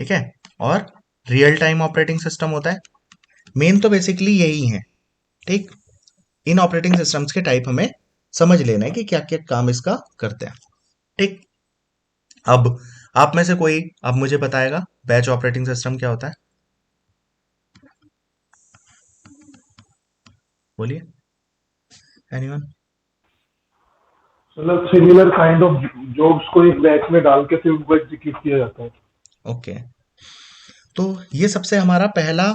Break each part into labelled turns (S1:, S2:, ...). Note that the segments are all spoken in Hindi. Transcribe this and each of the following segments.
S1: ठीक है। और रियल टाइम ऑपरेटिंग सिस्टम होता है। मेन तो बेसिकली यही है। ठीक। इन ऑपरेटिंग सिस्टम्स के टाइप हमें समझ लेना है कि क्या क्या काम इसका करते हैं। ठीक। अब आप में से कोई अब मुझे बताएगा बैच ऑपरेटिंग सिस्टम क्या होता है? बोलिए, एनीवन?
S2: मतलब सिमिलर काइंड ऑफ जॉब्स को एक बैच में डाल के फिर उनको एग्जीक्यूट किया जाता है।
S1: ओके। तो ये सबसे हमारा पहला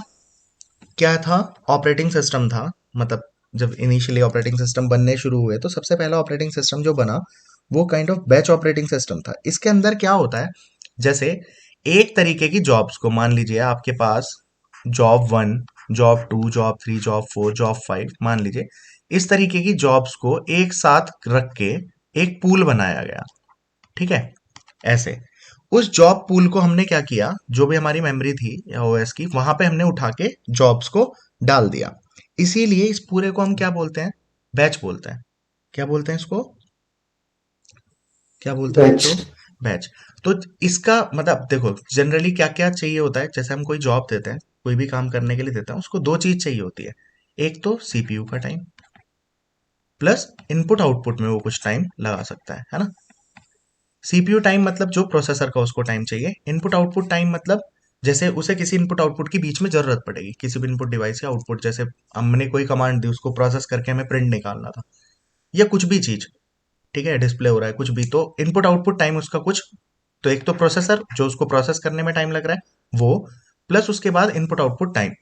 S1: क्या था? ऑपरेटिंग सिस्टम था। मतलब जब इनिशियली ऑपरेटिंग सिस्टम बनने शुरू हुए तो सबसे पहला ऑपरेटिंग सिस्टम जो बना वो kind of batch operating system था। इसके अंदर क्या होता है, जैसे एक तरीके की जॉब्स को मान लीजिए आपके पास job one, job two, job three, job four, job five मान लीजिए। इस तरीके की जॉब्स को एक साथ रख के एक पूल बनाया गया। ठीक है। ऐसे उस जॉब पूल को हमने क्या किया, जो भी हमारी मेमोरी थी या ओएस की, वहां पे हमने उठा के जॉब्स को डाल दिया। इसीलिए इस पूरे को हम क्या बोलते हैं? बैच बोलते हैं। क्या बोलते हैं इसको? क्या बोलते हैं
S2: बैच।
S1: बच्चों? बैच। तो इसका मतलब देखो जनरली क्या क्या चाहिए होता है, जैसे हम कोई जॉब देते हैं, कोई भी काम करने के लिए देते हैं, उसको दो चीज चाहिए होती है। एक तो सीपीयू का टाइम, प्लस इनपुट आउटपुट में वो कुछ टाइम लगा सकता है ना। सीपीयू टाइम मतलब जो प्रोसेसर का उसको टाइम चाहिए। इनपुट आउटपुट टाइम मतलब जैसे उसे किसी इनपुट आउटपुट की बीच में जरूरत पड़ेगी, किसी भी इनपुट डिवाइस के आउटपुट, जैसे हमने कोई कमांड दी उसको प्रोसेस करके हमें प्रिंट निकालना था, या कुछ भी चीज। ठीक है, डिस्प्ले हो रहा है कुछ भी, तो इनपुट आउटपुट टाइम उसका कुछ। तो एक तो प्रोसेसर जो उसको प्रोसेस करने में टाइम लग रहा है वो, प्लस उसके बाद इनपुट आउटपुट टाइम।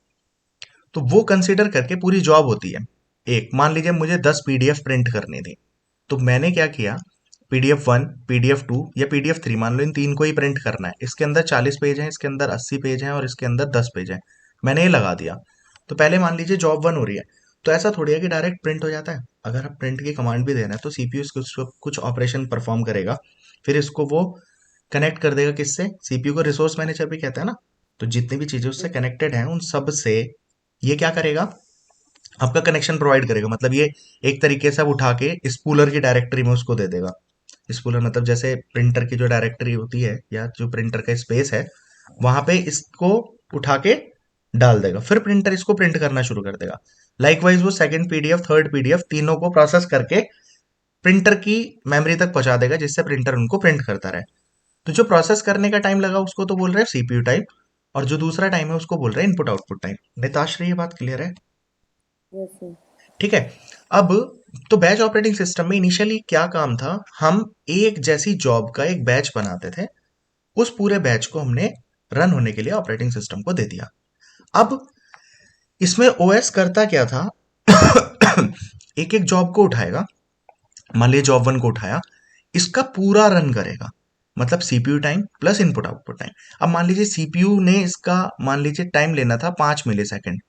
S1: तो वो कंसीडर करके पूरी जॉब होती है। एक मान लीजिए मुझे 10 पीडीएफ प्रिंट करनी थी, तो मैंने क्या किया, पीडीएफ वन, पीडीएफ टू या पीडीएफ थ्री मान लो, इन तीन को ही प्रिंट करना है। इसके अंदर 40 पेज हैं, इसके अंदर 80 पेज हैं और इसके अंदर 10 पेज हैं। मैंने ये लगा दिया। तो पहले मान लीजिए जॉब वन हो रही है, तो ऐसा थोड़ी है कि डायरेक्ट प्रिंट हो जाता है। अगर आप प्रिंट की कमांड भी दे रहे हैं तो सीपीयू कुछ ऑपरेशन परफॉर्म करेगा, फिर इसको वो कनेक्ट कर देगा किससे? सीपीयू को रिसोर्स मैनेजर भी कहते हैं ना। तो जितनी भी चीजें उससे कनेक्टेड हैं उन सब से ये क्या करेगा, आपका कनेक्शन प्रोवाइड करेगा। मतलब ये एक तरीके से अब उठा के स्पूलर की डायरेक्टरी में उसको दे देगा। स्पूलर मतलब जैसे प्रिंटर की जो डायरेक्टरी होती है या जो प्रिंटर का स्पेस है, वहां पे इसको उठा के डाल देगा, फिर प्रिंटर इसको प्रिंट करना शुरू कर देगा। लाइकवाइज वो सेकंड पीडीएफ, थर्ड पीडीएफ, तीनों को प्रोसेस करके प्रिंटर की मेमोरी तक पहुंचा देगा, जिससे प्रिंटर उनको प्रिंट करता रहे। तो जो प्रोसेस करने का टाइम लगा उसको तो बोल रहे हैं सीपीयू टाइम, और जो दूसरा टाइम है उसको बोल रहे हैं इनपुट आउटपुट टाइम। निताश्री ये बात क्लियर है?
S3: Yes sir.
S1: ठीक है। अब तो बैच ऑपरेटिंग सिस्टम में इनिशियली क्या काम था, हम एक जैसी जॉब का एक बैच बनाते थे, उस पूरे बैच को हमने रन होने के लिए ऑपरेटिंग सिस्टम को दे दिया। अब इसमें ओएस करता क्या था, एक एक जॉब को उठाएगा। मान लीजिए जॉब वन को उठाया, इसका पूरा रन करेगा। मतलब CPU time plus input output time. अब मान लीजिए सीपीयू ने इसका मान लीजिए टाइम लेना था 5 मिली सेकेंड।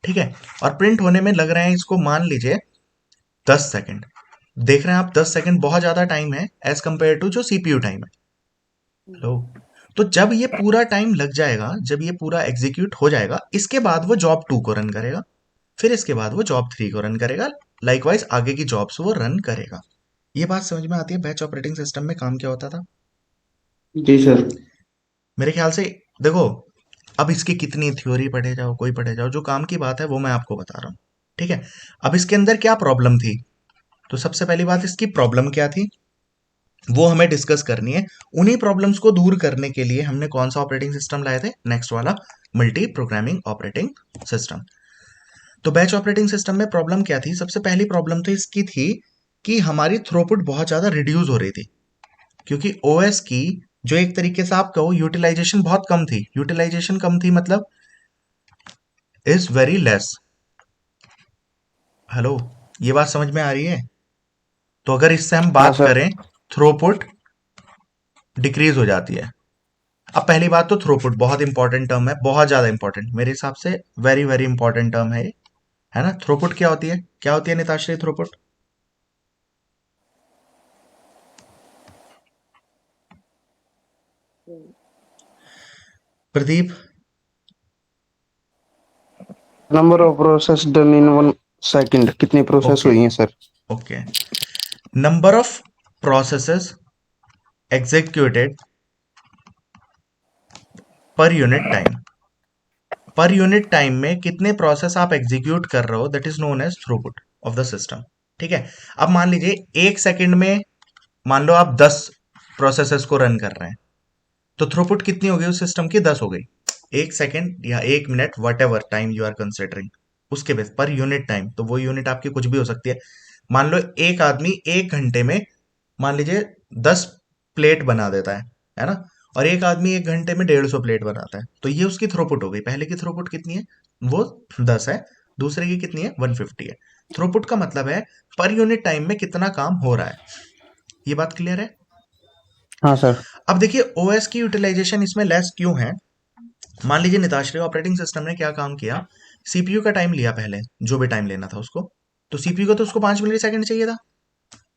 S1: ठीक है। और प्रिंट होने में लग रहे हैं इसको मान लीजिए 10 सेकेंड। देख रहे हैं आप 10 सेकेंड बहुत ज्यादा टाइम है एज कंपेयर टू जो सीपीयू टाइम है। हेलो। तो जब ये पूरा टाइम लग जाएगा, जब ये पूरा एग्जीक्यूट हो जाएगा, इसके बाद वो जॉब टू को रन करेगा, फिर इसके बाद वो जॉब थ्री को रन करेगा। लाइकवाइज आगे की जॉब्स वो रन करेगा। ये बात समझ में आती है बैच ऑपरेटिंग सिस्टम में काम क्या होता था?
S2: जी सर।
S1: मेरे ख्याल से देखो, अब इसकी कितनी थ्योरी पढ़े जाओ, कोई पढ़े जाओ, जो काम की बात है वो मैं आपको बता रहा हूँ। ठीक है। अब इसके अंदर क्या प्रॉब्लम थी, तो सबसे पहली बात इसकी प्रॉब्लम क्या थी वो हमें डिस्कस करनी है। उन्हीं प्रॉब्लम्स को दूर करने के लिए हमने कौन सा ऑपरेटिंग सिस्टम लाए थे, नेक्स्ट वाला, मल्टी प्रोग्रामिंग ऑपरेटिंग सिस्टम। तो बैच ऑपरेटिंग सिस्टम में प्रॉब्लम क्या थी? सबसे पहली प्रॉब्लम तो इसकी थी कि हमारी थ्रोपुट बहुत ज्यादा रिड्यूस हो रही थी, क्योंकि ओएस की जो एक तरीके से आप कहो यूटिलाइजेशन बहुत कम थी। यूटिलाइजेशन कम थी मतलब इज वेरी लेस। हेलो, ये बात समझ में आ रही है? तो अगर इससे हम
S2: हाँ
S1: बात
S2: सर।
S1: करें, थ्रोपुट डिक्रीज हो जाती है। अब पहली बात तो थ्रोपुट बहुत इंपॉर्टेंट टर्म है, बहुत ज्यादा इंपॉर्टेंट मेरे हिसाब से, वेरी वेरी इंपॉर्टेंट टर्म है ये, है ना। थ्रोपुट क्या होती है, क्या होती है Nitashree throughput? Pradeep?
S2: Number of process done in 1 second, कितनी प्रोसेस
S1: ओके।
S2: हुई है sir?
S1: Okay. Number of processes executed per unit time. Per unit time में कितने प्रोसेस आप एग्जीक्यूट कर रहे हो, that is known as throughput of the system. ठीक है। अब मान लीजिए 1 सेकंड में मान लो आप 10 प्रोसेसेस को रन कर रहे हैं, तो थ्रूपुट कितनी हो गई उस सिस्टम की? 10 हो गई। 1 सेकंड या 1 minute, whatever time you are considering, उसके बेस पर यूनिट टाइम, तो वो यूनिट आपकी कुछ भी हो सकती है। मान लो एक आदमी 1 घंटे में मान लीजिए 10 प्लेट बना देता है ना, और एक आदमी 1 घंटे में 150 प्लेट बनाता है, तो ये उसकी थ्रोपुट हो गई। पहले की थ्रोपुट कितनी है? वो 10 है। दूसरे की कितनी है? 150 है। थ्रोपुट का मतलब है पर यूनिट टाइम में कितना काम हो रहा है। ये बात क्लियर है?
S3: हाँ सर।
S1: अब देखिए ओएस की यूटिलाइजेशन इसमें लेस क्यों है। मान लीजिए निताश्री ऑपरेटिंग सिस्टम ने क्या काम किया, सीपीयू का टाइम लिया पहले, जो भी टाइम लेना था उसको, तो सीपीयू को तो उसको 5 मिली सेकंड चाहिए था।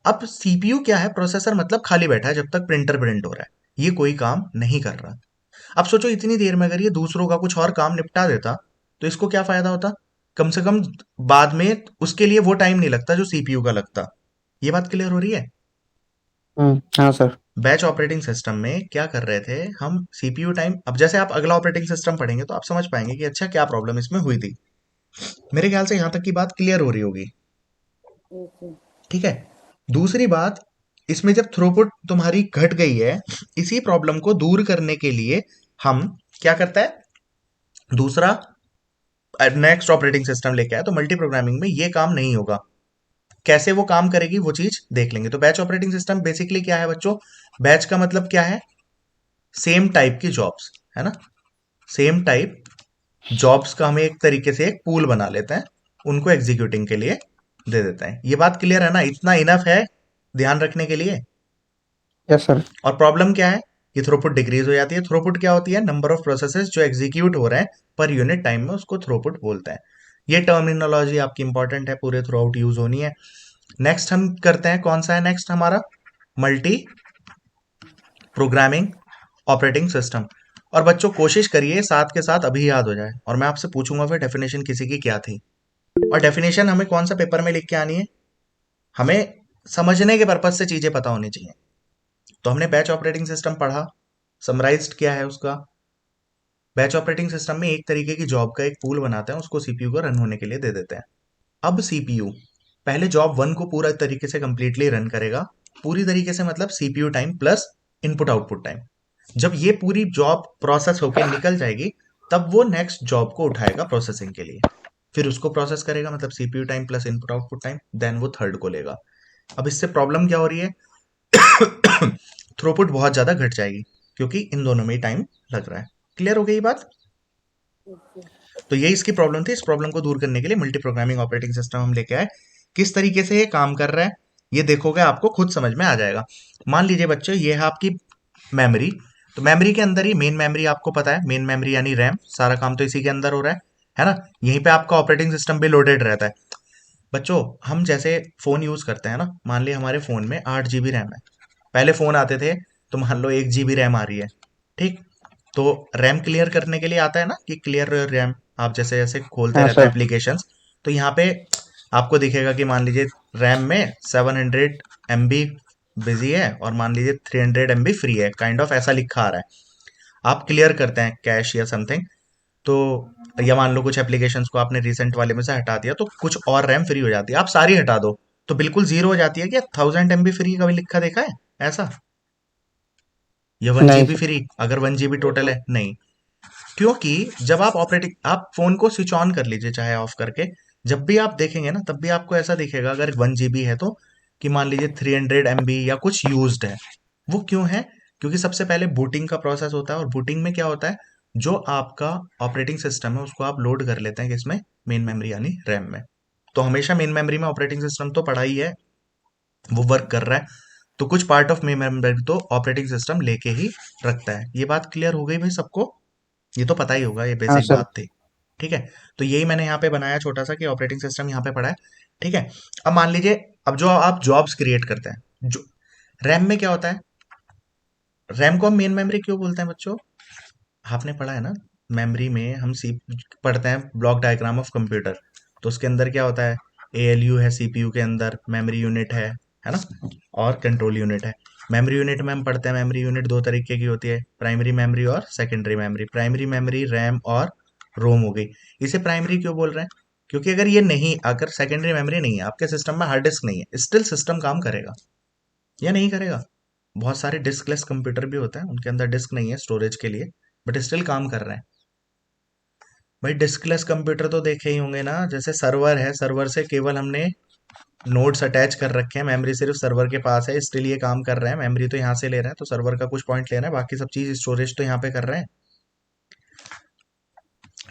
S1: अब सीपीयू क्या है? प्रोसेसर मतलब खाली बैठा है जब तक प्रिंटर प्रिंट हो रहा है, ये कोई काम नहीं कर रहा। अब सोचो इतनी देर में अगर ये दूसरों का कुछ और काम निपटा देता, तो इसको क्या फायदा होता? कम से कम बाद में उसके लिए वो टाइम नहीं लगता जो सीपीयू का लगता। ये बात क्लियर हो रही है?
S3: हाँ सर।
S1: बैच ऑपरेटिंग सिस्टम में क्या कर रहे थे हम? सीपीयू टाइम, अब जैसे आप अगला ऑपरेटिंग सिस्टम पढ़ेंगे तो आप समझ पाएंगे कि अच्छा क्या प्रॉब्लम इसमें हुई थी। मेरे ख्याल से यहां तक की बात क्लियर हो रही होगी। ठीक है। दूसरी बात, इसमें जब थ्रूपुट तुम्हारी घट गई है, इसी प्रॉब्लम को दूर करने के लिए हम क्या करता है, दूसरा नेक्स्ट ऑपरेटिंग सिस्टम लेके आया, तो मल्टी प्रोग्रामिंग में ये काम नहीं होगा। कैसे वो काम करेगी वो चीज देख लेंगे। तो बैच ऑपरेटिंग सिस्टम बेसिकली क्या है बच्चों? बैच का मतलब क्या है? सेम टाइप की जॉब्स, है ना। सेम टाइप जॉब्स का हम एक तरीके से एक पूल बना लेते हैं, उनको एग्जीक्यूटिंग के लिए दे देते हैं। ये बात क्लियर है ना? इतना इनफ है ध्यान रखने के लिए।
S3: Yes sir.
S1: और प्रॉब्लम क्या है? ये थ्रूपुट डिक्रीज हो जाती है। थ्रूपुट क्या होती है? नंबर ऑफ प्रोसेसेस जो एग्जीक्यूट हो रहे हैं पर यूनिट टाइम में, उसको थ्रूपुट बोलते हैं। ये टर्मिनोलॉजी आपकी इंपॉर्टेंट है, पूरे थ्रू आउट यूज होनी है। नेक्स्ट हम करते हैं, कौन सा है नेक्स्ट हमारा? Multi programming operating system. और बच्चों कोशिश करिए साथ के साथ अभी याद हो जाए, और मैं आपसे पूछूंगा फिर डेफिनेशन किसी की क्या थी। और डेफिनेशन हमें कौन सा पेपर में लिख के आनी है? हमें समझने के पर्पज से चीजें पता होनी चाहिए। तो हमने बैच ऑपरेटिंग सिस्टम पढ़ा, समराइज्ड क्या है उसका? बैच ऑपरेटिंग सिस्टम में एक तरीके की जॉब का एक पूल बनाते हैं, उसको सीपीयू को रन होने के लिए दे देते हैं। अब सीपीयू पहले जॉब 1 को पूरा तरीके से कंप्लीटली रन करेगा। पूरी तरीके से मतलब CPU time plus input output time. जब ये पूरी जॉब प्रोसेस होकर निकल जाएगी, तब वो नेक्स्ट जॉब को उठाएगा प्रोसेसिंग के लिए, फिर उसको प्रोसेस करेगा, मतलब CPU time plus input output time, then वो थर्ड को लेगा। अब इससे प्रॉब्लम क्या हो रही है? थ्रूपुट बहुत ज्यादा घट जाएगी, क्योंकि इन दोनों में ही टाइम लग रहा है। क्लियर हो गई बात? तो यही इसकी प्रॉब्लम थी। इस प्रॉब्लम को दूर करने के लिए मल्टी प्रोग्रामिंग ऑपरेटिंग सिस्टम हम लेके आए। किस तरीके से ये काम कर रहा है ये देखोगे, आपको खुद समझ में आ जाएगा। मान लीजिए बच्चों ये है आपकी मेमोरी, तो मेमोरी के अंदर ही मेन मेमोरी, आपको पता है मेन मेमोरी यानी रैम, सारा काम तो इसी के अंदर हो रहा है ना। यहीं पे आपका ऑपरेटिंग सिस्टम भी लोडेड रहता है। बच्चों हम जैसे फोन यूज करते हैं ना, मान लिया हमारे फोन में 8 GB रैम है। पहले फोन आते थे तो मान लो 1 GB रैम आ रही है, ठीक। तो रैम क्लियर करने के लिए आता है ना कि क्लियर रैम, आप जैसे जैसे खोलते
S3: हाँ
S1: रहते हैं
S3: सर।
S1: एप्लीकेशंस, तो यहाँ पे आपको दिखेगा कि मान लीजिए रैम में 700 MB बिजी है और मान लीजिए 300 MB फ्री है, काइंड ऑफ ऐसा लिखा आ रहा है। आप क्लियर करते हैं कैश या समथिंग, तो या मान लो कुछ एप्लीकेशंस को आपने रिसेंट वाले में से हटा दिया, तो कुछ और रैम फ्री हो जाती है। आप सारी हटा दो तो बिल्कुल जीरो हो जाती है। क्या 1000 MB फ्री का भी लिखा देखा है ऐसा? या वन
S3: नहीं
S1: जीबी
S3: सर।
S1: फ्री, अगर 1 GB टोटल है? नहीं। क्योंकि जब आप ऑपरेटिंग, आप फोन को स्विच ऑन कर लीजिए चाहे ऑफ करके, जब भी आप देखेंगे ना तब भी आपको ऐसा दिखेगा, अगर 1 GB है तो, कि मान लीजिए 300 MB या कुछ यूज्ड है। वो क्यों है? क्योंकि सबसे पहले बूटिंग का प्रोसेस होता है, और बूटिंग में क्या होता है, जो आपका ऑपरेटिंग सिस्टम है उसको आप लोड कर लेते हैं किसमें? मेन मेमोरी यानी रैम में। तो हमेशा मेन मेमोरी में ऑपरेटिंग सिस्टम तो पड़ा ही है, वो वर्क कर रहा है, तो कुछ पार्ट ऑफ मेन मेमोरी तो ऑपरेटिंग सिस्टम लेके ही रखता है। ये बात क्लियर हो गई भाई सबको? ये तो पता ही होगा, ये
S3: हाँ
S1: बेसिक
S3: सर।
S1: बात थी। ठीक है। तो यही मैंने यहाँ पे बनाया छोटा सा कि ऑपरेटिंग सिस्टम यहाँ पे पड़ा है। ठीक है। अब मान लीजिए, अब जो आप जॉब्स क्रिएट करते हैं, जो रैम में क्या होता है, रैम को हम मेन मेमोरी क्यों बोलते हैं बच्चों? आपने पढ़ा है ना, मेमोरी में हम सी पढ़ते हैं ब्लॉक डायग्राम ऑफ कंप्यूटर, तो उसके अंदर क्या होता है, एएलयू है सीपीयू के अंदर, मेमोरी यूनिट है ना, और कंट्रोल यूनिट है। मेमोरी यूनिट में हम पढ़ते हैं, मेमोरी यूनिट दो तरीके की होती है, प्राइमरी मेमोरी और secondary memory. Primary memory RAM और रोम हो गई। इसे प्राइमरी क्यों बोल रहे हैं? क्योंकि अगर ये नहीं, अगर सेकेंडरी मेमोरी नहीं है आपके सिस्टम में, हार्ड डिस्क नहीं है, स्टिल सिस्टम काम करेगा या नहीं करेगा? बहुत सारे डिस्कलेस कंप्यूटर भी होते हैं, उनके अंदर डिस्क नहीं है स्टोरेज के लिए, बट स्टिल काम कर रहे हैं। भाई डिस्कलेस कंप्यूटर तो देखे ही होंगे ना, जैसे सर्वर है, सर्वर से केवल हमने नोड्स अटैच कर रखे हैं, मेमोरी सिर्फ सर्वर के पास है, इसलिए ये काम कर रहे हैं, मेमोरी तो यहाँ से ले रहे हैं, तो सर्वर का कुछ पॉइंट ले रहे हैं, बाकी सब चीज स्टोरेज तो यहाँ पे कर रहे हैं।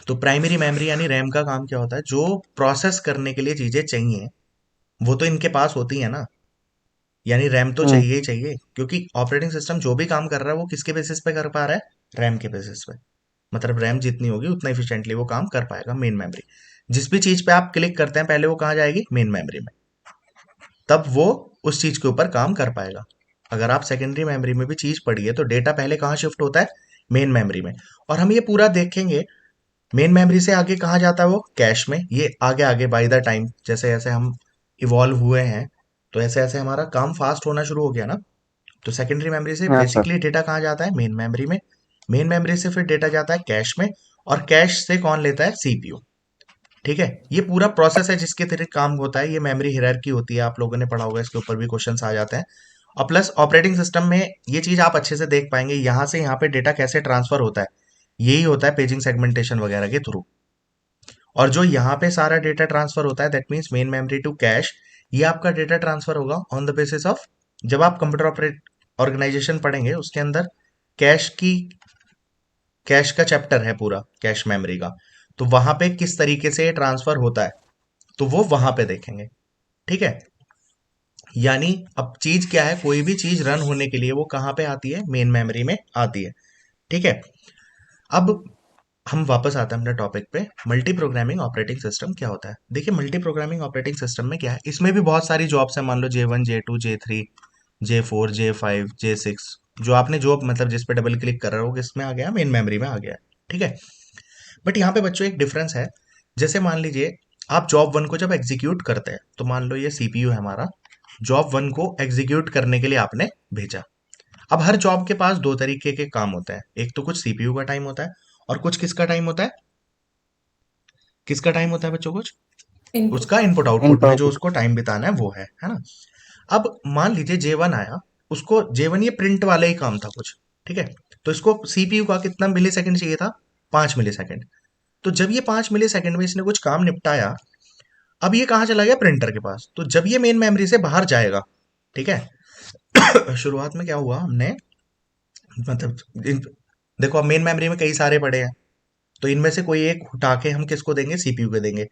S1: तो प्राइमरी मेमोरी यानी रैम का काम क्या होता है? जो प्रोसेस करने के लिए चीजें चाहिए वो तो इनके पास होती है ना, यानी रैम तो
S3: हम्म।
S1: चाहिए ही चाहिए, क्योंकि ऑपरेटिंग सिस्टम जो भी काम कर रहा है वो किसके बेसिस पे कर पा रहा है? रैम के बेसिस पे। मतलब रैम जितनी होगी उतना इफिशिएंटली वो काम कर पाएगा मेन मेमोरी। जिस भी चीज पे आप क्लिक करते हैं पहले वो कहाँ जाएगी? मेन मेमोरी में, तब वो उस चीज के ऊपर काम कर पाएगा। अगर आप सेकेंडरी मेमोरी में भी चीज पढ़िए तो डेटा पहले कहाँ शिफ्ट होता है? मेन मेमोरी में। और हम ये पूरा देखेंगे, मेन मेमोरी से आगे कहाँ जाता है? वो कैश में। ये आगे आगे बाय द टाइम जैसे जैसे हम इवॉल्व हुए हैं, तो ऐसे ऐसे हमारा काम फास्ट होना शुरू हो गया ना। तो सेकेंडरी मेमोरी से
S3: हाँ सर।
S1: बेसिकली डेटा कहाँ जाता है? मेन मेमोरी में। मेन मेमोरी से फिर डेटा जाता है कैश में, और कैश से कौन लेता है? सीपीयू। ठीक है, ये पूरा प्रोसेस है जिसके तहत काम होता है। ये मेमोरी हायरार्की होती है, आप लोगों ने पढ़ा होगा, इसके ऊपर भी क्वेश्चंस आ जाते हैं। और प्लस ऑपरेटिंग सिस्टम में ये चीज आप अच्छे से देख पाएंगे, यहाँ से यहाँ पे डेटा कैसे ट्रांसफर होता है, यही होता है पेजिंग सेगमेंटेशन वगैरह के थ्रू। और जो यहाँ पे सारा डेटा ट्रांसफर होता है that means main memory to cache, ये आपका डेटा ट्रांसफर होगा ऑन द बेसिस ऑफ, जब आप कंप्यूटर ऑपरेट ऑर्गेनाइजेशन पढ़ेंगे उसके अंदर कैश की, कैश का चैप्टर है पूरा कैश मेमोरी का, तो वहां पे किस तरीके से ट्रांसफर होता है तो वो वहां पे देखेंगे। ठीक है, यानी अब चीज क्या है, कोई भी चीज रन होने के लिए वो कहाँ पे आती है? मेन मेमोरी में आती है। ठीक है, अब हम वापस आते हैं अपने टॉपिक पे। मल्टी प्रोग्रामिंग ऑपरेटिंग सिस्टम क्या होता है? देखिए मल्टी प्रोग्रामिंग ऑपरेटिंग सिस्टम में क्या है, इसमें भी बहुत सारी जॉब्स हैं, मान लो J1 J2 J3 J4 J5 J6, जो आपने जो मतलब जिस पे डबल क्लिक कर रहे हो किस में आ गया? मेन मेमोरी में आ गया। ठीक है, बट यहाँ पे बच्चों एक डिफरेंस है। जैसे मान लीजिए आप जॉब वन को जब एग्जीक्यूट करते हैं, तो मान लो ये सीपीयू है हमारा, जॉब वन को एग्जीक्यूट करने के लिए आपने भेजा। अब हर जॉब के पास दो तरीके के काम होते हैं, एक तो कुछ सीपीयू का टाइम होता है और कुछ किसका टाइम होता है? किसका टाइम होता है बच्चों? कुछ
S4: इनपुट
S1: उसका इनपुट आउटपुट
S3: इनपुट
S1: में जो
S3: आउटपुट।
S1: उसको टाइम बिताना है ना। अब मान लीजिए J1 आया, उसको J1 ये प्रिंट वाला ही काम था कुछ। ठीक है, तो इसको सीपीयू का कितना मिली सेकंड चाहिए था? 5 मिली सेकंड। तो जब ये 5 मिली सेकंड में इसने कुछ काम निपटाया, अब ये कहाँ चला गया? प्रिंटर के पास। तो जब ये मेन मेमोरी से बाहर जाएगा, ठीक है, शुरुआत में क्या हुआ हमने, मतलब देखो अब मेन मेमोरी में कई सारे पड़े हैं, तो इनमें से कोई एक उठा के हम किसको देंगे? सीपीयू को देंगे।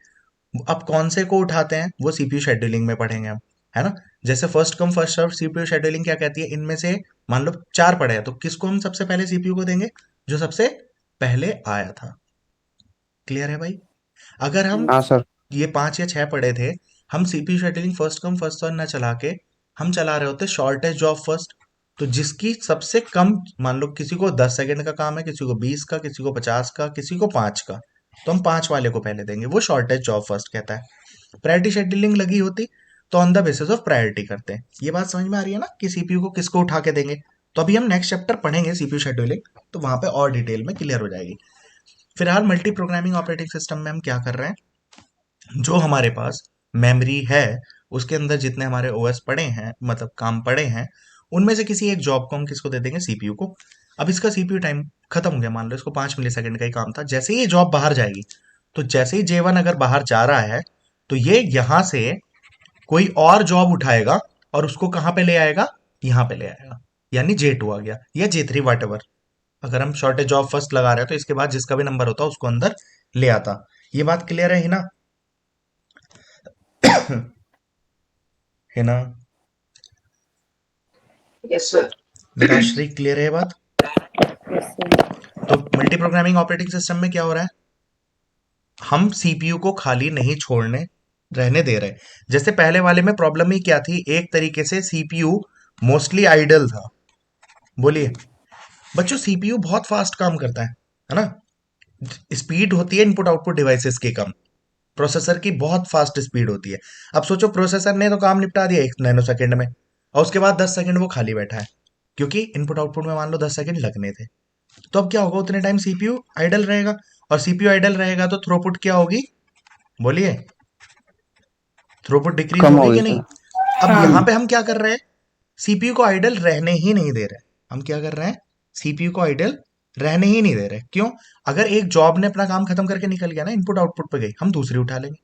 S1: अब कौन से को उठाते हैं वो सीपीयू शेड्यूलिंग में पढ़ेंगे हम, है ना। जैसे first come first serve CPU scheduling क्या कहती है, इनमें से मान लो 4 पड़े हैं, तो किसको हम सबसे पहले सीपीयू को देंगे? जो सबसे पहले आया था। क्लियर है भाई? अगर हम
S3: हाँ सर।
S1: ये 5 या 6 पढ़े थे, हम CPU scheduling first come first serve ना चला के हम चला रहे होते शॉर्टेस्ट जॉब फर्स्ट। तो जिसकी सबसे कम, मान लो किसी को 10 सेकंड का काम है, किसी को 20 का, किसी को 50 का, किसी को 5 का, तो हम 5 वाले को पहले देंगे, वो शॉर्टेस्ट जॉब फर्स्ट कहता है। प्रायोरिटी शेड्यूलिंग लगी होती तो on the basis of priority करते हैं। ये बात समझ में आ रही है ना कि सीपीयू को किसको उठा के देंगे? तो अभी हम नेक्स्ट चैप्टर पढ़ेंगे सीपीयू शेड्यूलिंग, तो वहां पे और डिटेल में क्लियर हो जाएगी। फिलहाल मल्टी प्रोग्रामिंग ऑपरेटिंग सिस्टम में हम क्या कर रहे हैं, जो हमारे पास मेमोरी है उसके अंदर जितने हमारे ओएस पड़े हैं, मतलब काम पड़े हैं, उनमें से किसी एक जॉब को हम किसको दे देंगे? सीपीयू को। अब इसका सीपीयू टाइम खत्म हो गया, मान लो इसको 5 मिली सेकंड का ही काम था, जैसे ही ये जॉब बाहर जाएगी, तो जैसे ही J1 अगर बाहर जा रहा है, तो ये यहां से कोई और जॉब उठाएगा और उसको कहां पे ले आएगा? यहाँ पे ले आएगा, यानी J2 आ गया या J3 वाट एवर। अगर हम शॉर्टेज जॉब फर्स्ट लगा रहे हैं तो इसके बाद जिसका भी नंबर होता उसको अंदर ले आता। ये बात क्लियर है ही ना? है ना?
S4: Yes sir.
S1: निराश्री क्लियर है ये बात?
S4: Yes sir.
S1: तो मल्टी प्रोग्रामिंग ऑपरेटिंग सिस्टम में क्या हो रहा है, हम सीपीयू को खाली नहीं छोड़ने रहने दे रहे। जैसे पहले वाले में प्रॉब्लम ही क्या थी, एक तरीके से सीपीयू मोस्टली आइडल था। बोलिए बच्चों, सीपीयू बहुत फास्ट काम करता है ना। स्पीड होती है इनपुट आउटपुट डिवाइसेस की कम, प्रोसेसर की बहुत फास्ट स्पीड होती है। अब सोचो प्रोसेसर ने तो काम निपटा दिया 1 नैनो सेकंड में, और उसके बाद 10 सेकंड वो खाली बैठा है, क्योंकि इनपुट आउटपुट में मान लो 10 सेकंड लगने थे। तो अब क्या होगा, उतने टाइम सीपीयू आइडल रहेगा, और सीपीयू आइडल रहेगा तो थ्रोपुट क्या होगी, बोलिए, थ्रोपुट डिक्रीज
S3: कम
S1: होगी
S3: होगी
S1: कि नहीं।
S3: सर।
S1: अब यहाँ
S4: हाँ
S1: पे हम क्या कर रहे हैं, सीपीयू को आइडल रहने ही नहीं दे रहे। हम क्या कर रहे हैं, सीपीयू को आइडल रहने ही नहीं दे रहे। क्यों? अगर एक जॉब ने अपना काम खत्म करके निकल गया ना, इनपुट आउटपुट पे गई, हम दूसरी उठा लेंगे,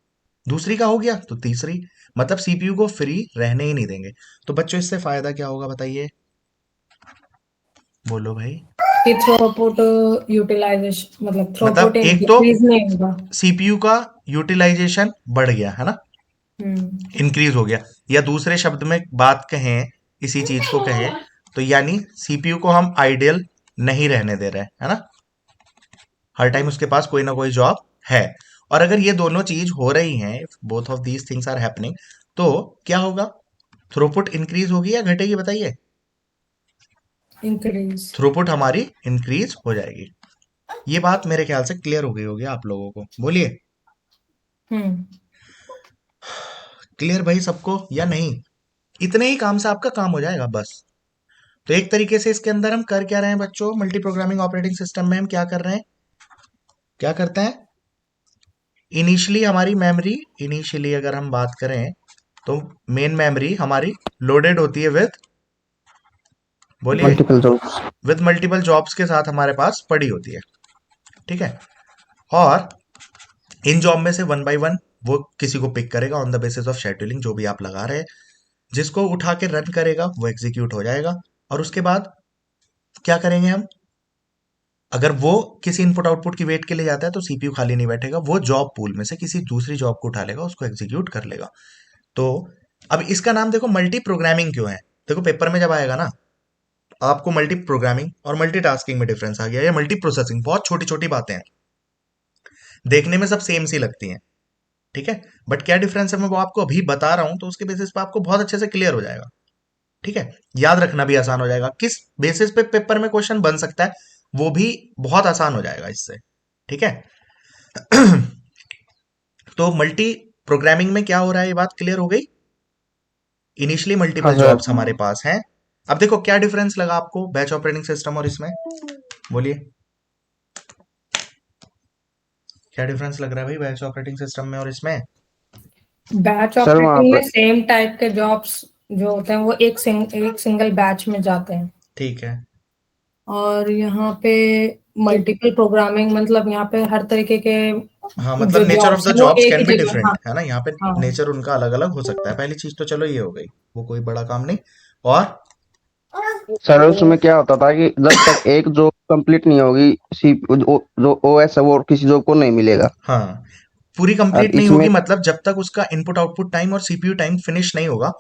S1: दूसरी का हो गया तो तीसरी, मतलब सीपीयू को फ्री रहने ही नहीं देंगे। तो बच्चों इससे फायदा क्या होगा बताइए, बोलो भाई।
S4: कि थ्रोपुट यूटिलाइजेशन मतलब थ्रोपुट
S1: मतलब एक तो
S4: डिक्रीज नहीं होगा।
S1: सीपीयू का यूटिलाइजेशन बढ़ गया है ना,
S4: हम्म।
S1: इंक्रीज हो गया, या दूसरे शब्द में बात कहें, इसी चीज को कहें, तो यानी सीपीयू को हम आइडियल नहीं रहने दे रहे हैं, है ना, हर टाइम उसके पास कोई ना कोई जॉब है। और अगर ये दोनों चीज हो रही हैं, both of these things are happening, तो क्या होगा, थ्रूपुट इंक्रीज होगी या घटेगी बताइए।
S4: इंक्रीज।
S1: थ्रूपुट हमारी इंक्रीज हो जाएगी। ये बात मेरे ख्याल से क्लियर हो गई होगी आप लोगों को, बोलिए।
S4: हम्म।
S1: क्लियर भाई सबको या नहीं? इतने ही काम से आपका काम हो जाएगा बस। तो एक तरीके से इसके अंदर हम कर क्या रहे हैं बच्चों, मल्टी प्रोग्रामिंग ऑपरेटिंग सिस्टम में हम क्या कर रहे हैं, क्या करते हैं, इनिशियली हमारी मेमोरी, इनिशियली अगर हम बात करें तो मेन मेमोरी हमारी लोडेड होती है विद, बोलिए,
S3: multiple jobs.
S1: With multiple jobs के साथ हमारे पास पड़ी होती है, ठीक है। और इन जॉब में से वन बाय वन वो किसी को पिक करेगा on the basis of scheduling, जो भी आप लगा रहे हैं, जिसको उठा के रन करेगा वो एग्जीक्यूट हो जाएगा। और उसके बाद क्या करेंगे हम, अगर वो किसी इनपुट आउटपुट की वेट के लिए जाता है तो सीपीयू खाली नहीं बैठेगा, वो जॉब पूल में से किसी दूसरी जॉब को उठा लेगा, उसको एग्जीक्यूट कर लेगा। तो अब इसका नाम देखो मल्टी प्रोग्रामिंग क्यों है। देखो पेपर में जब आएगा ना, आपको मल्टी प्रोग्रामिंग और मल्टीटास्किंग में डिफरेंस आ गया, या मल्टी प्रोसेसिंग, बहुत छोटी छोटी बातें हैं, देखने में सब सेम सी लगती हैं, ठीक है, बट क्या डिफरेंस है मैं वो आपको अभी बता रहा हूं, तो उसके बेसिस पे आपको बहुत अच्छे से क्लियर हो जाएगा, ठीक है, याद रखना भी आसान हो जाएगा, किस बेसिस पे पेपर में क्वेश्चन बन सकता है वो भी बहुत आसान हो जाएगा इससे, ठीक है। तो मल्टी प्रोग्रामिंग में क्या हो रहा है, ये बात क्लियर हो गई। इनिशियली
S3: हाँ
S1: मल्टीपल
S3: सर।
S1: जॉब्स हमारे पास हैं। अब देखो क्या डिफरेंस लगा आपको बैच ऑपरेटिंग सिस्टम और इसमें, बोलिए, क्या डिफरेंस लग रहा है भाई बैच ऑपरेटिंग सिस्टम में और इसमें।
S4: बैच
S3: सर वहाँ
S4: ऑपरेटिंग में
S3: पर
S4: सेम टाइप के जॉब्स जो होते हैं वो एक सिंगल बैच में जाते हैं,
S1: ठीक है।
S4: और यहाँ पे मल्टीपल प्रोग्रामिंग मतलब यहाँ पे हर तरीके के
S1: हाँ
S4: जो
S1: मतलब नेचर ऑफ
S4: जॉब्स
S1: द
S4: हैं वो
S1: जॉब्स
S4: एक
S1: कैन
S4: ही
S1: बी
S4: जगह। हाँ
S1: डिफरेंट, है ना, यहाँ पे
S4: हाँ।
S1: नेचर उनका अलग अलग हो सकता है, पहली चीज तो चलो ये हो गई, वो कोई बड़ा काम नहीं। और
S3: सर उसमें क्या होता था कि जब तक एक जॉब कंप्लीट नहीं होगी, सी जो ओएस है वो किसी जॉब को नहीं मिलेगा।
S1: हाँ, पूरी
S3: और
S1: कंप्लीट नहीं
S3: इसमें
S1: होगी मतलब जब तक उसका इनपुट आउटपुट टाइम और सीपीयू टाइम फिनिश नहीं होगा,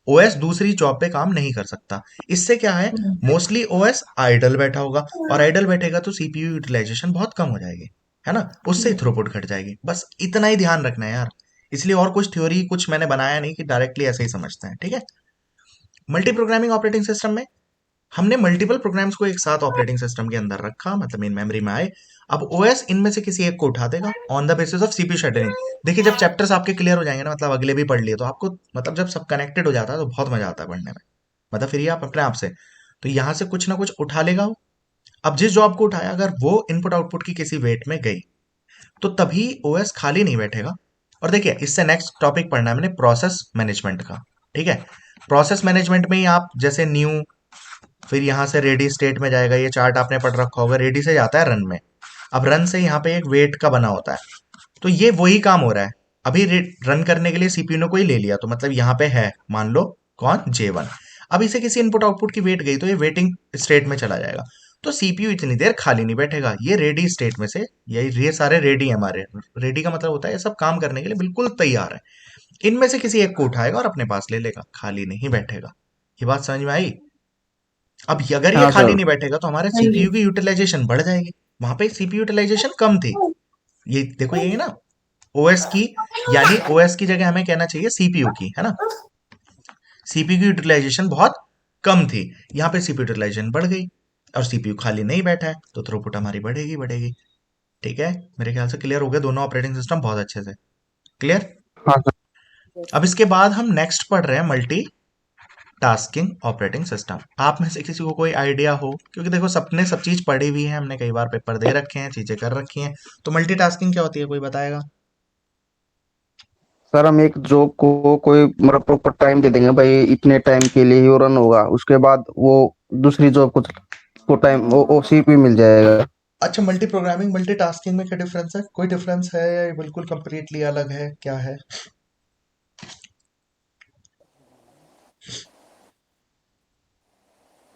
S1: ओएस दूसरी जॉब पे काम नहीं कर सकता। इससे क्या है,
S4: हम्म।
S1: मोस्टली ओएस आइडल बैठा होगा, और आइडल बैठेगा तो सीपीयू यूटिलाइजेशन बहुत कम हो जाएगी, है ना, उससे थ्रूपुट घट जाएगी, बस इतना ही ध्यान रखना है यार। इसलिए और कुछ थ्योरी कुछ मैंने बनाया नहीं कि डायरेक्टली ऐसे ही समझते हैं, ठीक है। मल्टी प्रोग्रामिंग ऑपरेटिंग सिस्टम में हमने मल्टीपल प्रोग्राम्स को एक साथ ऑपरेटिंग सिस्टम के अंदर रखा, मतलब इन मेमोरी में आए। अब ओएस इनमें से किसी एक को उठा देगा on the basis of CPU scheduling. देखिए जब चैप्टर्स आपके क्लियर हो जाएंगे ना, मतलब अगले भी पढ़ लिए, तो आपको मतलब जब सब कनेक्टेड हो जाता है तो बहुत मजा आता है पढ़ने में, मतलब फिर ये आप अपने आप से, तो यहां से कुछ ना कुछ उठा लेगा वो। अब जिस जॉब को उठाया अगर वो इनपुट आउटपुट की किसी वेट में गई, तो तभी ओएस खाली नहीं बैठेगा। और देखिए इससे नेक्स्ट टॉपिक पढ़ना है मैंने प्रोसेस मैनेजमेंट का, ठीक है। प्रोसेस मैनेजमेंट में ही आप जैसे न्यू, फिर यहां से रेडी स्टेट में जाएगा, ये चार्ट आपने पढ़ रखा होगा, रेडी से जाता है रन में। अब रन से यहाँ पे एक वेट का बना होता है, तो ये वही काम हो रहा है। अभी रन करने के लिए सीपीयू ने कोई ले लिया, तो मतलब यहाँ पे है मान लो कौन, J1। अब इसे किसी इनपुट आउटपुट की वेट गई तो ये वेटिंग स्टेट में चला जाएगा, तो सीपीयू इतनी देर खाली नहीं बैठेगा, ये रेडी स्टेट में से, ये सारे रेडी है हमारे, रेडी का मतलब होता है ये सब काम करने के लिए बिल्कुल तैयार है। इनमें से किसी एक को उठाएगा और अपने पास ले लेगा, खाली नहीं बैठेगा। ये बात समझ में आई? अब अगर ये
S3: हाँ
S1: खाली
S3: सर।
S1: नहीं बैठेगा तो हमारे
S4: हाँ जी।
S1: सीपीयू की यूटिलाइजेशन बढ़ जाएगी, वहां पे सीपीयू यूटिलाइजेशन कम थी। ये देखो ये है ना ओएस की, यानी ओएस की जगह हमें कहना चाहिए सीपीयू की, है ना, सीपीयू की यूटिलाइजेशन बहुत कम थी, यहाँ पे सीपीयू यूटिलाइजेशन बढ़ गई, और सीपीयू खाली नहीं बैठा है तो थ्रूपुट हमारी बढ़ेगी बढ़ेगी, ठीक है। मेरे ख्याल से क्लियर हो गया दोनों ऑपरेटिंग सिस्टम बहुत अच्छे से, क्लियर।
S3: हाँ सर।
S1: अब इसके बाद हम नेक्स्ट पढ़ रहे हैं मल्टी टास्किंग ऑपरेटिंग सिस्टम। आप में से किसी को कोई आइडिया हो, क्योंकि देखो सबने सब चीज पढ़ी हुई है, हमने कई बार पेपर दे रखे हैं, चीजें कर रखी हैं, तो मल्टीटास्किंग क्या होती है, कोई बताएगा?
S3: सर हम एक जॉब को कोई मतलब प्रॉपर टाइम दे देंगे भाई, इतने टाइम के लिए ही वो रन होगा, उसके बाद वो दूसरी जॉब को टाइम वो सीपीयू मिल जाएगा।
S1: अच्छा, मल्टी प्रोग्रामिंग मल्टीटास्किंग में क्या डिफरेंस है, कोई डिफरेंस है या ये बिल्कुल कंप्लीटली अलग है, क्या है?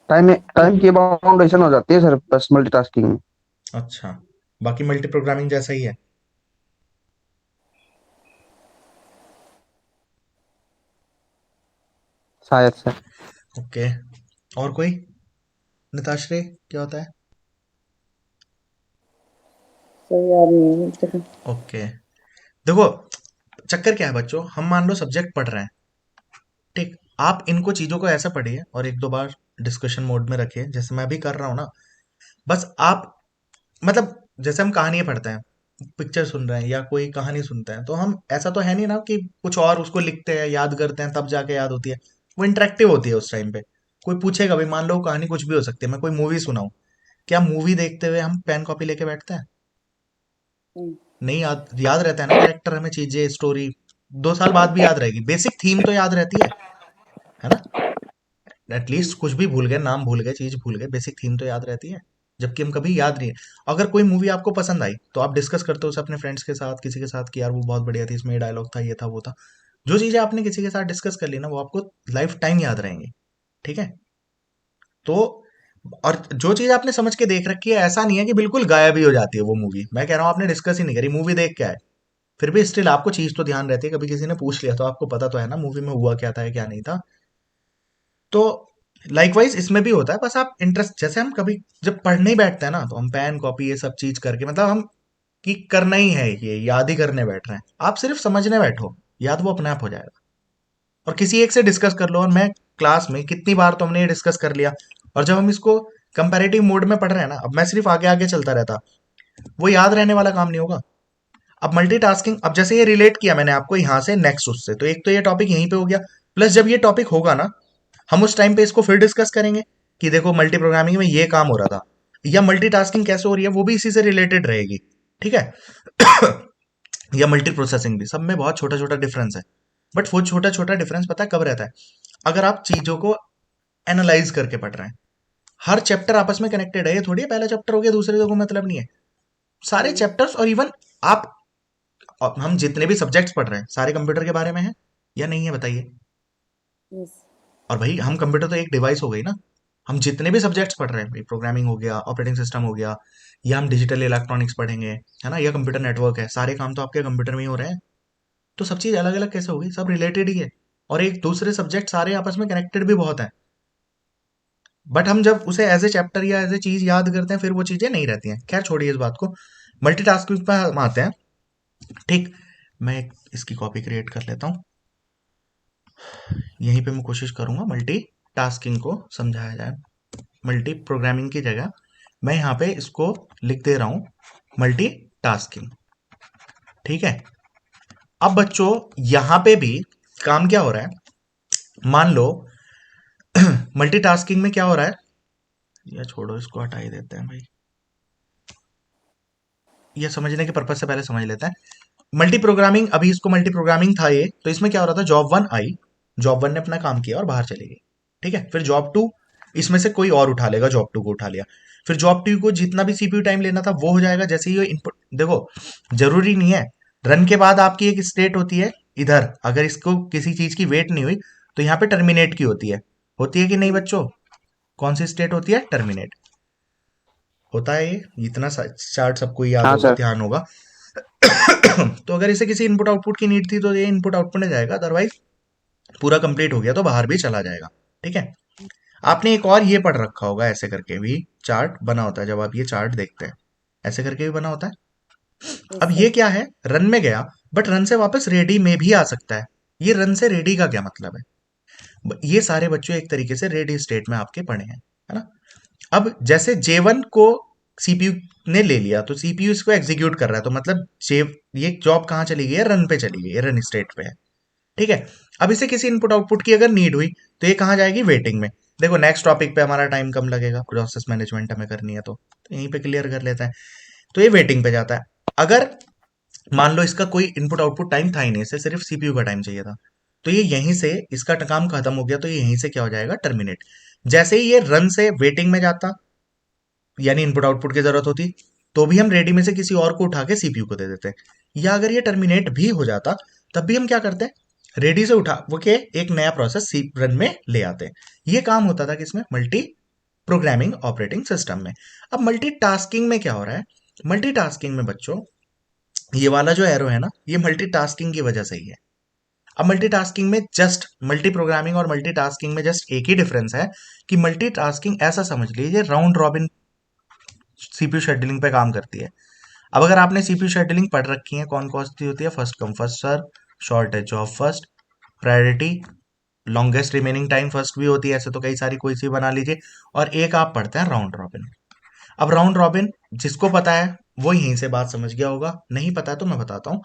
S3: टाइम टाइम की बाउंडेशन हो जाती है सर बस मल्टीटास्किंग में।
S1: अच्छा, बाकी मल्टी प्रोग्रामिंग जैसा ही है।
S3: शायद सर।
S1: ओके, और कोई? निताश्री, क्या होता है?
S5: सर याद नहीं है मुझे।
S1: ओके, देखो चक्कर क्या है बच्चों, हम मान लो सब्जेक्ट पढ़ रहे हैं, ठीक, आप इनको चीजों को ऐसा पढ़िए और एक दो बार डिस्कशन मोड में रखिए, जैसे मैं भी कर रहा हूँ ना। बस आप, मतलब जैसे हम कहानियां पढ़ते हैं, पिक्चर सुन रहे हैं या कोई कहानी सुनते हैं, तो हम ऐसा तो है नहीं ना कि कुछ और उसको लिखते हैं, याद करते हैं, तब जाके याद होती है। वो इंटरेक्टिव होती है उस टाइम पे। कोई पूछेगा भी, मान लो कहानी कुछ भी हो सकती है, मैं कोई मूवी सुनाऊं, क्या मूवी देखते हुए हम पेन कॉपी लेके बैठते हैं?
S5: नहीं।
S1: नहीं, याद याद रहता है ना कैरेक्टर, हमें चीजें, स्टोरी 2 साल बाद भी याद रहेगी, बेसिक थीम तो याद रहती है ना? एटलीस्ट कुछ भी भूल गए, नाम भूल गए, चीज भूल गए, बेसिक थीम तो याद रहती है। जबकि हम कभी याद नहीं। अगर कोई मूवी आपको पसंद आई तो आप डिस्कस करते हो उसे अपने फ्रेंड्स के साथ, किसी के साथ, कि यार वो बहुत बढ़िया थी, इसमें ये डायलॉग था, ये था, वो था। जो चीजें आपने किसी के साथ डिस्कस कर ली ना, वो आपको लाइफ टाइम याद रहेंगी। ठीक है? तो और जो चीज आपने समझ के देख रखी है, ऐसा नहीं है कि बिल्कुल गायब ही हो जाती है वो मूवी। मैं कह रहा हूँ आपने डिस्कस ही नहीं करी, मूवी देख के आए, फिर भी स्टिल आपको चीज तो ध्यान रहती है, कभी किसी ने पूछ लिया तो आपको पता तो है ना मूवी में हुआ क्या था या क्या नहीं था। तो लाइकवाइज इसमें भी होता है, बस आप इंटरेस्ट, जैसे हम कभी जब पढ़ने ही बैठते हैं ना, तो हम पेन कॉपी ये सब चीज करके, मतलब हम कि करना ही है, ये याद ही करने बैठ रहे हैं, आप सिर्फ समझने बैठो, याद वो अपने आप हो जाएगा। और किसी एक से डिस्कस कर लो, और मैं क्लास में कितनी बार तो हमने ये डिस्कस कर लिया। और जब हम इसको कंपैरेटिव मोड में पढ़ रहे हैं ना, अब मैं सिर्फ आगे आगे चलता रहता, वो याद रहने वाला काम नहीं होगा। अब मल्टीटास्किंग, अब जैसे ये रिलेट किया मैंने आपको यहाँ से नेक्स्ट उससे, तो एक तो ये टॉपिक यहीं पे हो गया। प्लस जब ये टॉपिक होगा ना, हम उस टाइम पे इसको फिर डिस्कस करेंगे कि देखो मल्टी प्रोग्रामिंग में ये काम हो रहा था, या मल्टीटास्किंग कैसे हो रही है, वो भी इसी से रिलेटेड रहेगी। ठीक है? या मल्टी प्रोसेसिंग भी, सब में बहुत छोटा छोटा डिफरेंस है। बट वो छोटा छोटा डिफरेंस पता है कब रहता है? अगर आप चीजों को एनालाइज करके पढ़ रहे हैं। हर चैप्टर आपस में कनेक्टेड है, ये थोड़ी है पहला चैप्टर हो गया दूसरे को मतलब नहीं है। सारे चैप्टर्स, और इवन आप, हम जितने भी सब्जेक्ट्स पढ़ रहे हैं सारे कंप्यूटर के बारे में है या नहीं है, बताइए?
S5: यस।
S1: और भाई हम, कंप्यूटर तो एक डिवाइस हो गई ना। हम जितने भी सब्जेक्ट्स पढ़ रहे हैं, प्रोग्रामिंग हो गया, ऑपरेटिंग सिस्टम हो गया, या हम डिजिटल इलेक्ट्रॉनिक्स पढ़ेंगे, है ना, या कंप्यूटर नेटवर्क है, सारे काम तो आपके कंप्यूटर में ही हो रहे हैं। तो सब चीज अलग अलग कैसे होगी, सब रिलेटेड ही है। और एक दूसरे सब्जेक्ट सारे आपस में कनेक्टेड भी बहुत है। बट हम जब उसे एज ए चैप्टर या एज ए चीज याद करते हैं, फिर वो चीजें नहीं रहती हैं। खैर छोड़िए इस बात को, मल्टीटास्किंग पे हम आते हैं। ठीक, मैं इसकी कॉपी क्रिएट कर लेता हूँ। यहीं पे मैं कोशिश करूंगा मल्टी टास्किंग को समझाया जाए। मल्टी प्रोग्रामिंग की जगह मैं यहाँ पे इसको लिख दे रहा हूँ मल्टी टास्किंग। ठीक है? अब बच्चों यहाँ पे भी काम क्या हो रहा है, मान लो मल्टीटास्किंग में क्या हो रहा है, या छोड़ो इसको हटा ही देते हैं भाई, ये समझने के पर्पज से पहले समझ लेते हैं। मल्टी प्रोग्रामिंग, अभी इसको मल्टी प्रोग्रामिंग था ये, तो इसमें क्या हो रहा था, जॉब वन आई, जॉब वन ने अपना काम किया और बाहर चली गई। ठीक है? फिर जॉब टू, इसमें से कोई और उठा लेगा, जॉब टू को उठा लिया। फिर जॉब टू को जितना भी सीपीयू टाइम लेना था वो हो जाएगा, जैसे ही इनपुट, देखो जरूरी नहीं है, रन के बाद आपकी एक स्टेट होती है इधर, अगर इसको किसी चीज की वेट नहीं हुई तो यहाँ पे टर्मिनेट की होती है कि नहीं बच्चों? कौन सी स्टेट होती है? टर्मिनेट होता है। ये इतना चार्ट सबको याद
S3: हाँ
S1: होगा,
S3: सर।
S1: ध्यान होगा। तो अगर इसे किसी इनपुट आउटपुट की नीड थी तो ये इनपुट आउटपुट में जाएगा, अदरवाइज पूरा कंप्लीट हो गया तो बाहर भी चला जाएगा। ठीक है? आपने एक और ये पढ़ रखा होगा, ऐसे करके भी चार्ट बना होता है, जब आप ये चार्ट देखते हैं ऐसे करके भी बना होता है। अब
S5: यस
S1: ये
S5: सर।
S1: क्या है, रन में गया, बट रन से वापस रेडी में भी आ सकता है। ये रन से रेडी का क्या मतलब है? ये सारे बच्चों एक तरीके से रेडी स्टेट में आपके पढ़े हैं, है ना? अब जैसे J1 को सीपीयू ने ले लिया, तो सीपीयू इसको एग्जीक्यूट कर रहा है, तो मतलब जे ये जॉब कहाँ चली गई है, रन पे चली गई है, रन स्टेट पे है। ठीक है। अब इसे किसी इनपुट आउटपुट की अगर नीड हुई तो ये कहाँ जाएगी, वेटिंग में। देखो नेक्स्ट टॉपिक पे हमारा टाइम कम लगेगा, प्रोसेस मैनेजमेंट हमें करनी है तो यहीं पे क्लियर कर लेते हैं। तो ये वेटिंग पे जाता है। अगर मान लो इसका कोई इनपुट आउटपुट टाइम था ही नहीं, इसे सिर्फ सीपीयू का टाइम चाहिए था, तो ये यहीं से इसका काम खत्म हो गया, तो ये यहीं से क्या हो जाएगा, टर्मिनेट। जैसे ही ये रन से वेटिंग में जाता, यानी इनपुट आउटपुट की जरूरत होती, तो भी हम रेडी में से किसी और को उठा के सीपीयू को दे देते हैं। या अगर ये टर्मिनेट भी हो जाता, तब भी हम क्या करते हैं, रेडी से उठा वो के एक नया प्रोसेस सी रन में ले आते हैं। ये काम होता था किसमें, मल्टी प्रोग्रामिंग ऑपरेटिंग सिस्टम में। अब मल्टीटास्किंग में क्या हो रहा है, मल्टीटास्किंग में बच्चों ये वाला जो एरो है ना, ये मल्टीटास्किंग की वजह से ही है। अब मल्टीटास्किंग में जस्ट मल्टी प्रोग्रामिंग और मल्टीटास्किंग में जस्ट एक ही डिफरेंस है कि मल्टीटास्किंग ऐसा समझ लीजिए राउंड रॉबिन सीपीयू शेड्यूलिंग पे काम करती है। अब अगर आपने सीपीयू शेड्यूलिंग पढ़ रखी है, कौन कौन सी होती है, first come first serve, shortest job first, priority, longest remaining time first भी होती है, ऐसे तो कई सारी कोई सी बना लीजिए। और एक आप पढ़ते हैं राउंड रॉबिन। अब राउंड रॉबिन जिसको पता है वो यहीं से बात समझ गया होगा, नहीं पता है तो मैं बताता हूँ।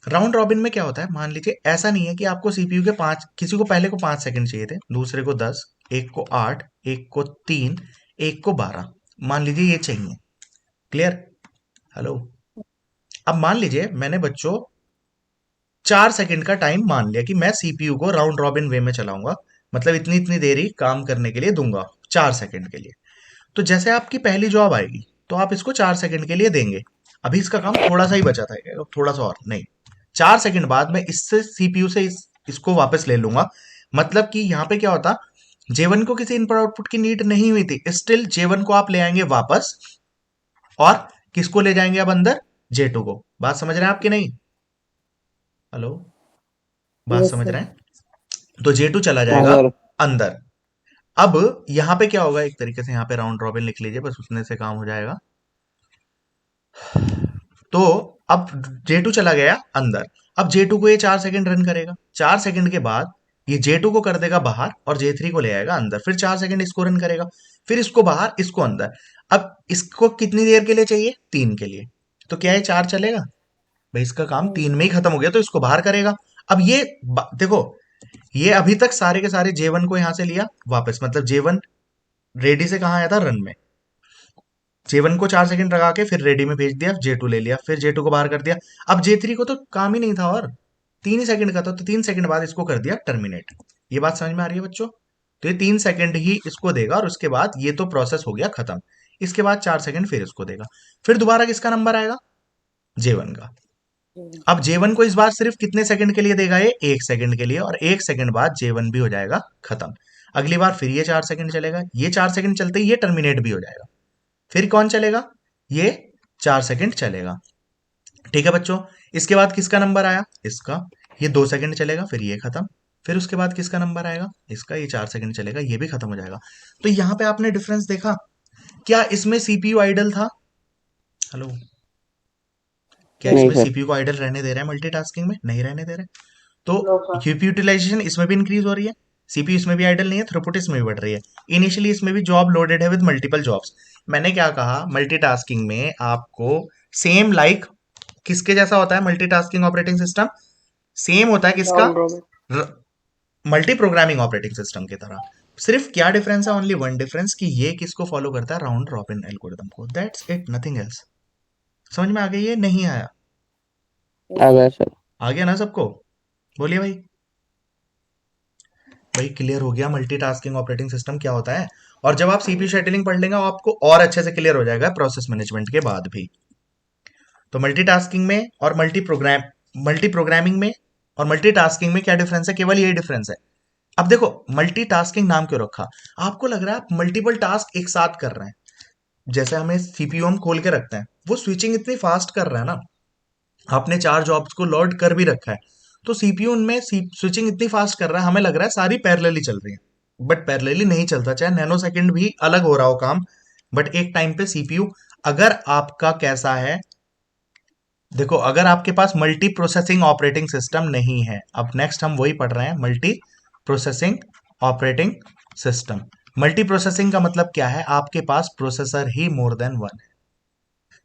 S1: राउंड रॉबिन में क्या होता है, मान लीजिए ऐसा नहीं है कि आपको सीपीयू के 5, किसी को पहले को 5 सेकंड चाहिए थे, दूसरे को 10, एक को 8, एक को 3, एक को 12, मान लीजिए ये चाहिए। Clear, hello. अब मान लीजिए मैंने बच्चों 4 सेकंड का टाइम मान लिया कि मैं सीपीयू को राउंड रॉबिन वे में चलाऊंगा, मतलब इतनी इतनी देरी काम करने के लिए दूंगा 4 सेकंड के लिए। तो जैसे आपकी पहली जॉब आएगी तो आप इसको 4 सेकंड के लिए देंगे। अभी इसका काम थोड़ा सा ही बचा था, थोड़ा सा और नहीं, 4 सेकंड बाद मैं इससे सीपीयू से इसको वापस ले लूंगा। मतलब कि यहाँ पे क्या होता, जेवन को किसी इनपुट आउटपुट की नीड नहीं हुई थी, स्टिल जेवन को आप ले आएंगे वापस, और किसको ले जाएंगे अब अंदर, जेटू को। बात समझ रहे हैं आपकी नहीं, हेलो, बात
S5: यस
S1: समझ
S5: सर।
S1: रहे हैं। तो जेटू चला
S3: हाँ
S1: जाएगा
S3: सर।
S1: अंदर। अब यहां पे क्या होगा, एक तरीके से यहाँ पे राउंड रॉबिन लिख लीजिए, बस उसने से काम हो जाएगा। तो अब J2 चला गया अंदर। अब J2 को ये 4 सेकंड रन करेगा, 4 सेकंड के बाद ये J2 को कर देगा बाहर और J3 को ले आएगा अंदर, फिर 4 सेकंड इसको रन करेगा, फिर इसको बाहर, इसको अंदर। अब इसको कितनी देर के लिए चाहिए, 3 के लिए, तो क्या है 4 चलेगा भाई, इसका काम 3 में ही खत्म हो गया, तो इसको बाहर करेगा। अब ये देखो, ये अभी तक सारे के सारे J1 को यहां से लिया वापस, मतलब J1 रेडी से कहाँ आया था, रन में। J1 को 4 सेकंड लगा के फिर रेडी में भेज दिया, J2 ले लिया, फिर J2 को बाहर कर दिया। अब J3 को तो काम ही नहीं था और 3 ही सेकंड का था, तो 3 सेकंड बाद इसको कर दिया टर्मिनेट। ये बात समझ में आ रही है बच्चों। तो ये 3 सेकंड ही इसको देगा और उसके बाद ये तो प्रोसेस हो गया खत्म। इसके बाद 4 सेकंड फिर इसको देगा, फिर दोबारा किसका नंबर आएगा, J1 का। अब J1 को इस बार सिर्फ कितने सेकंड के लिए देगा, ये 1 सेकंड के लिए, और 1 सेकंड बाद J1 भी हो जाएगा खत्म। अगली बार फिर ये 4 सेकंड चलेगा, ये 4 सेकंड चलते ही ये टर्मिनेट भी हो जाएगा। फिर कौन चलेगा, ये 4 सेकंड चलेगा। ठीक है बच्चों, इसके बाद किसका नंबर आया, इसका, ये 2 सेकंड चलेगा, फिर ये खत्म। फिर उसके बाद किसका नंबर आएगा, इसका, ये 4 सेकंड चलेगा, ये भी खत्म हो जाएगा। तो यहां पे आपने डिफरेंस देखा, क्या इसमें सीपीयू आइडल था, हेलो, क्या
S3: नहीं
S1: इसमें
S3: सर।
S1: सीपीयू को आइडल रहने दे रहे हैं, मल्टीटास्किंग में नहीं रहने दे रहे। तो
S2: नो सर।
S1: यूपी यूटिलाइजेशन इसमें भी इंक्रीज हो रही है, सीपीयू इसमें भी आइडल नहीं है, थ्रूपुट इसमें भी बढ़ रही है। इनिशियली इसमें भी जॉब लोडेड है विद मल्टीपल जॉब्स। मैंने क्या कहा, मल्टीटास्किंग में आपको सेम लाइक किसके जैसा होता है, मल्टीटास्किंग ऑपरेटिंग सिस्टम सेम होता है किसका,
S2: round robin.
S1: Multi programming operating system की तरह। सिर्फ क्या डिफरेंस है, ओनली वन डिफरेंस, कि ये किसको फॉलो करता है, राउंड रॉबिन एल्गोरिथम को। That's it, nothing else. समझ में आ गई, ये नहीं आया,
S3: आ गया सर।
S1: आ गया ना सबको, बोलिए भाई। भाई क्लियर हो गया मल्टीटास्किंग ऑपरेटिंग सिस्टम क्या होता है। और जब आप सीपीयू शेड्यूलिंग पढ़ लेंगे आपको और अच्छे से क्लियर हो जाएगा प्रोसेस मैनेजमेंट के बाद भी। तो मल्टीटास्किंग में और मल्टी प्रोग्रामिंग में और मल्टीटास्किंग में क्या डिफरेंस है, केवल यही डिफरेंस है। अब देखो मल्टीटास्किंग नाम क्यों रखा, आपको लग रहा है आप मल्टीपल टास्क एक साथ कर रहे हैं। जैसे हमें सीपीयू हम खोल के रखते हैं, वो स्विचिंग इतनी फास्ट कर रहा है ना, आपने 4 जॉब्स को लोड कर भी रखा है, तो सीपीयू उनमें स्विचिंग इतनी फास्ट कर रहा है, हमें लग रहा है सारी पैरेलली चल रही है, बट पैरेलली नहीं चलता। चाहे नैनो सेकंड भी अलग हो रहा हो काम, बट एक टाइम पे सीपीयू, अगर आपका कैसा है, देखो अगर आपके पास मल्टी प्रोसेसिंग ऑपरेटिंग सिस्टम नहीं है, अब नेक्स्ट हम वही पढ़ रहे हैं, multi processing operating system. Multi processing का मतलब क्या है, आपके पास प्रोसेसर ही मोर देन वन है।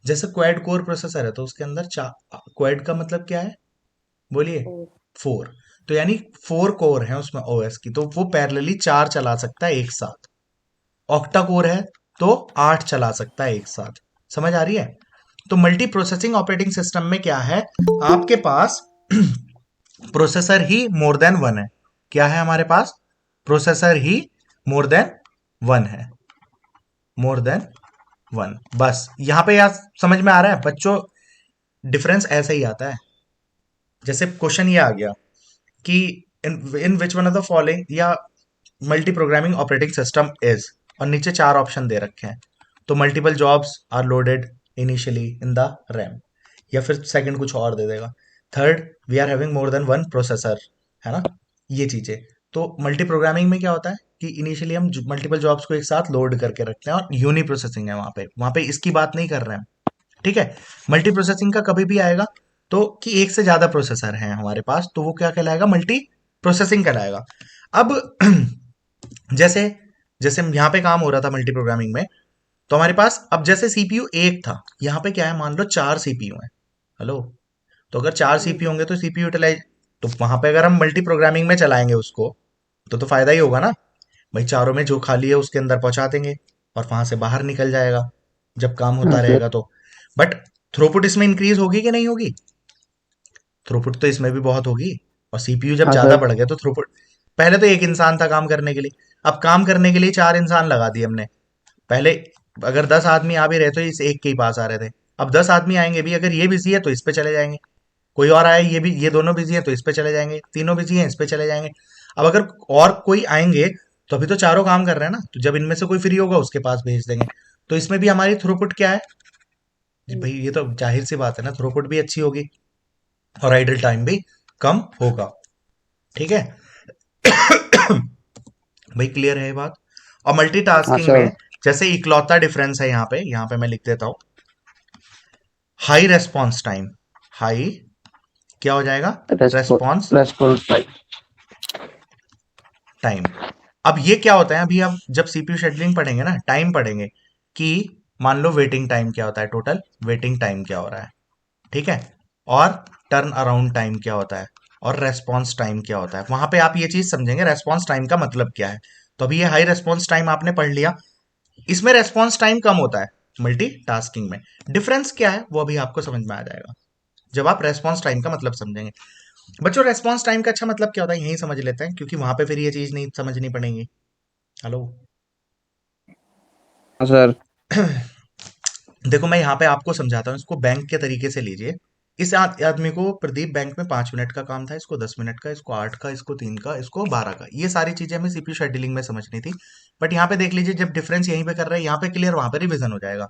S1: जैसे क्वाड कोर प्रोसेसर है तो उसके अंदर क्वाड का मतलब क्या है, बोलिए, 4। तो यानी 4 कोर है उसमें ओएस की, तो वो पैरेलली 4 चला सकता है एक साथ। ऑक्टा कोर है तो 8 चला सकता है एक साथ। समझ आ रही है? तो मल्टी प्रोसेसिंग ऑपरेटिंग सिस्टम में क्या है, आपके पास प्रोसेसर ही मोर देन वन है। क्या है हमारे पास? प्रोसेसर ही मोर देन वन है, मोर देन वन। बस यहां पे यार समझ में आ रहा है बच्चों? डिफरेंस ऐसे ही आता है। जैसे क्वेश्चन ये आ गया कि in which one of the following, या multi programming operating system is, और नीचे 4 ऑप्शन दे रखे हैं। तो multiple jobs are loaded initially in the RAM, या फिर सेकंड कुछ और दे देगा। Third, we are having more than one processor, है ना, ये चीजें। तो मल्टी प्रोग्रामिंग में क्या होता है कि इनिशियली हम मल्टीपल जॉब्स को एक साथ लोड करके रखते हैं, और यूनी प्रोसेसिंग है वहां पे इसकी बात नहीं कर रहे हैं। ठीक है? मल्टी प्रोसेसिंग का कभी भी आएगा तो कि एक से ज्यादा प्रोसेसर हैं हमारे पास, तो वो क्या कहलाएगा? मल्टी प्रोसेसिंग कहलाएगा। अब जैसे जैसे यहाँ पे काम हो रहा था मल्टी प्रोग्रामिंग में, तो हमारे पास अब जैसे सीपीयू एक था, यहाँ पे क्या है, मान लो 4 सीपीयू है। हेलो? तो अगर 4 सीपीयू होंगे तो सीपीयू यूटिलाइज, तो वहां पे अगर हम मल्टी प्रोग्रामिंग में चलाएंगे उसको, तो फायदा ही होगा ना भाई। चारों में जो खाली है उसके अंदर पहुंचा देंगे और वहां से बाहर निकल जाएगा जब काम
S3: हाँ
S1: होता
S3: सर।
S1: रहेगा तो। बट थ्रूपुट इसमें इंक्रीज होगी कि नहीं होगी? थ्रूपुट तो इसमें भी बहुत होगी। और सीपीयू जब
S3: हाँ
S1: ज्यादा
S3: सर।
S1: बढ़ गया तो थ्रूपुट, पहले तो एक इंसान था काम करने के लिए, अब काम करने के लिए 4 इंसान लगा दिए हमने। पहले अगर 10 आदमी आ भी रहे तो इस एक के ही पास आ रहे थे, अब 10 आदमी आएंगे भी, अगर ये बिजी है तो इस पे चले जाएंगे, कोई और आए ये भी, ये दोनों बिजी है तो इस पे चले जाएंगे, तीनों बिजी हैं इस पे चले जाएंगे। अब अगर और कोई आएंगे तो अभी तो चारों काम कर रहे हैं ना, तो जब इनमें से कोई फ्री होगा उसके पास भेज देंगे। तो इसमें भी हमारी थ्रूपुट क्या है जी भाई? ये तो जाहिर सी बात है ना, थ्रूपुट भी अच्छी होगी और आइडल टाइम भी कम होगा। ठीक है? भाई क्लियर है ये बात? और
S3: हाँ
S1: मल्टीटास्किंग
S3: सर।
S1: में जैसे इकलौता डिफरेंस है यहाँ पे मैं लिख देता हूं, हाई रेस्पॉन्स टाइम। हाई क्या हो जाएगा? Response
S3: response time.
S1: टाइम। अब ये क्या होता है, अभी हम जब सीपीयू शेड्यूलिंग पढ़ेंगे ना, टाइम पढ़ेंगे कि मान लो वेटिंग टाइम क्या होता है, टोटल वेटिंग टाइम क्या हो रहा है, ठीक है, और टर्न अराउंड टाइम क्या होता है, और रेस्पॉन्स टाइम क्या होता है। वहां पे आप ये चीज समझेंगे रेस्पॉन्स टाइम का मतलब क्या है। तो अभी ये हाई रेस्पॉन्स टाइम आपने पढ़ लिया, इसमें रेस्पॉन्स टाइम कम होता है मल्टीटास्किंग में। डिफरेंस क्या है वो अभी आपको समझ में आ जाएगा जब आप रेस्पॉन्स टाइम का मतलब समझेंगे। बच्चों रेस्पॉन्स टाइम का अच्छा मतलब क्या होता है यही समझ लेते हैं, क्योंकि वहां पे फिर ये चीज नहीं समझनी पड़ेगी। हेलो?
S3: हाँ सर।
S1: देखो मैं यहाँ पे आपको समझाता हूँ, इसको बैंक के तरीके से लीजिए। इस आदमी को, प्रदीप, बैंक में 5 मिनट का काम था, इसको 10 मिनट का, इसको 8 का, इसको 3 का, इसको 12 का। ये सारी चीजें हमें सीपीयू शेड्यूलिंग में समझनी थी। बट यहाँ पे देख लीजिए, जब डिफरेंस यहीं पे कर रहे हैं, यहाँ पे क्लियर, वहां पे रिविजन हो जाएगा।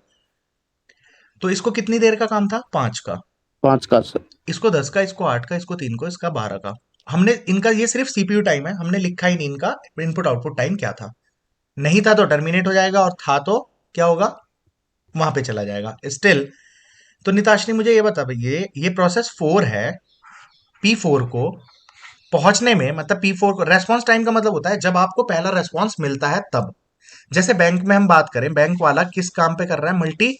S1: तो इसको कितनी देर का काम था? 5 का।
S3: 5 का सर।
S1: इसको 10 का, इसको 8 का, इसको 3 को, इसका 12 का। हमने इनका, ये सिर्फ सीपीयू टाइम है, हमने लिखा ही नहीं इनका इनपुट आउटपुट टाइम क्या था। नहीं था तो टर्मिनेट हो जाएगा, और था तो क्या होगा? वहां पे चला जाएगा स्टिल। तो निताशनी मुझे ये बता भैया, ये प्रोसेस 4 है, P4 को पहुंचने में, मतलब P4 को रेस्पॉन्स टाइम का मतलब होता है जब आपको पहला रेस्पॉन्स मिलता है तब। जैसे बैंक में हम बात करें, बैंक वाला किस काम पे कर रहा है? मल्टी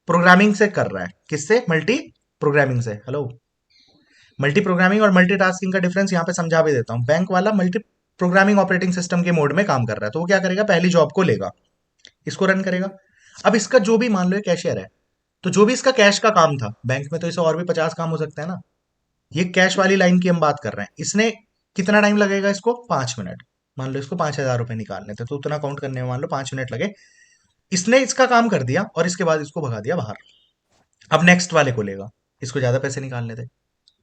S1: प्रोग्रामिंग से कर रहा है। किससे? मल्टी प्रोग्रामिंग से। हेलो? मल्टी प्रोग्रामिंग और मल्टीटास्किंग का डिफरेंस यहाँ पे समझा भी देता हूँ। बैंक वाला मल्टी प्रोग्रामिंग ऑपरेटिंग सिस्टम के मोड में काम कर रहा है, तो वो क्या करेगा? पहली जॉब को लेगा, इसको रन करेगा। अब इसका जो भी, मान लो ये कैशियर है, तो जो भी इसका कैश का काम था बैंक में, तो इसे और भी 50 काम हो सकता है ना। ये कैश वाली लाइन की हम बात कर रहे हैं, इसने कितना टाइम लगेगा इसको? 5 मिनट। मान लो इसको 5,000 रुपए निकालने थे, तो उतना काउंट करने में मान लो 5 मिनट लगे। इसने इसका काम कर दिया और इसके बाद इसको भगा दिया बाहर। अब नेक्स्ट वाले को लेगा, इसको ज्यादा पैसे निकालने थे,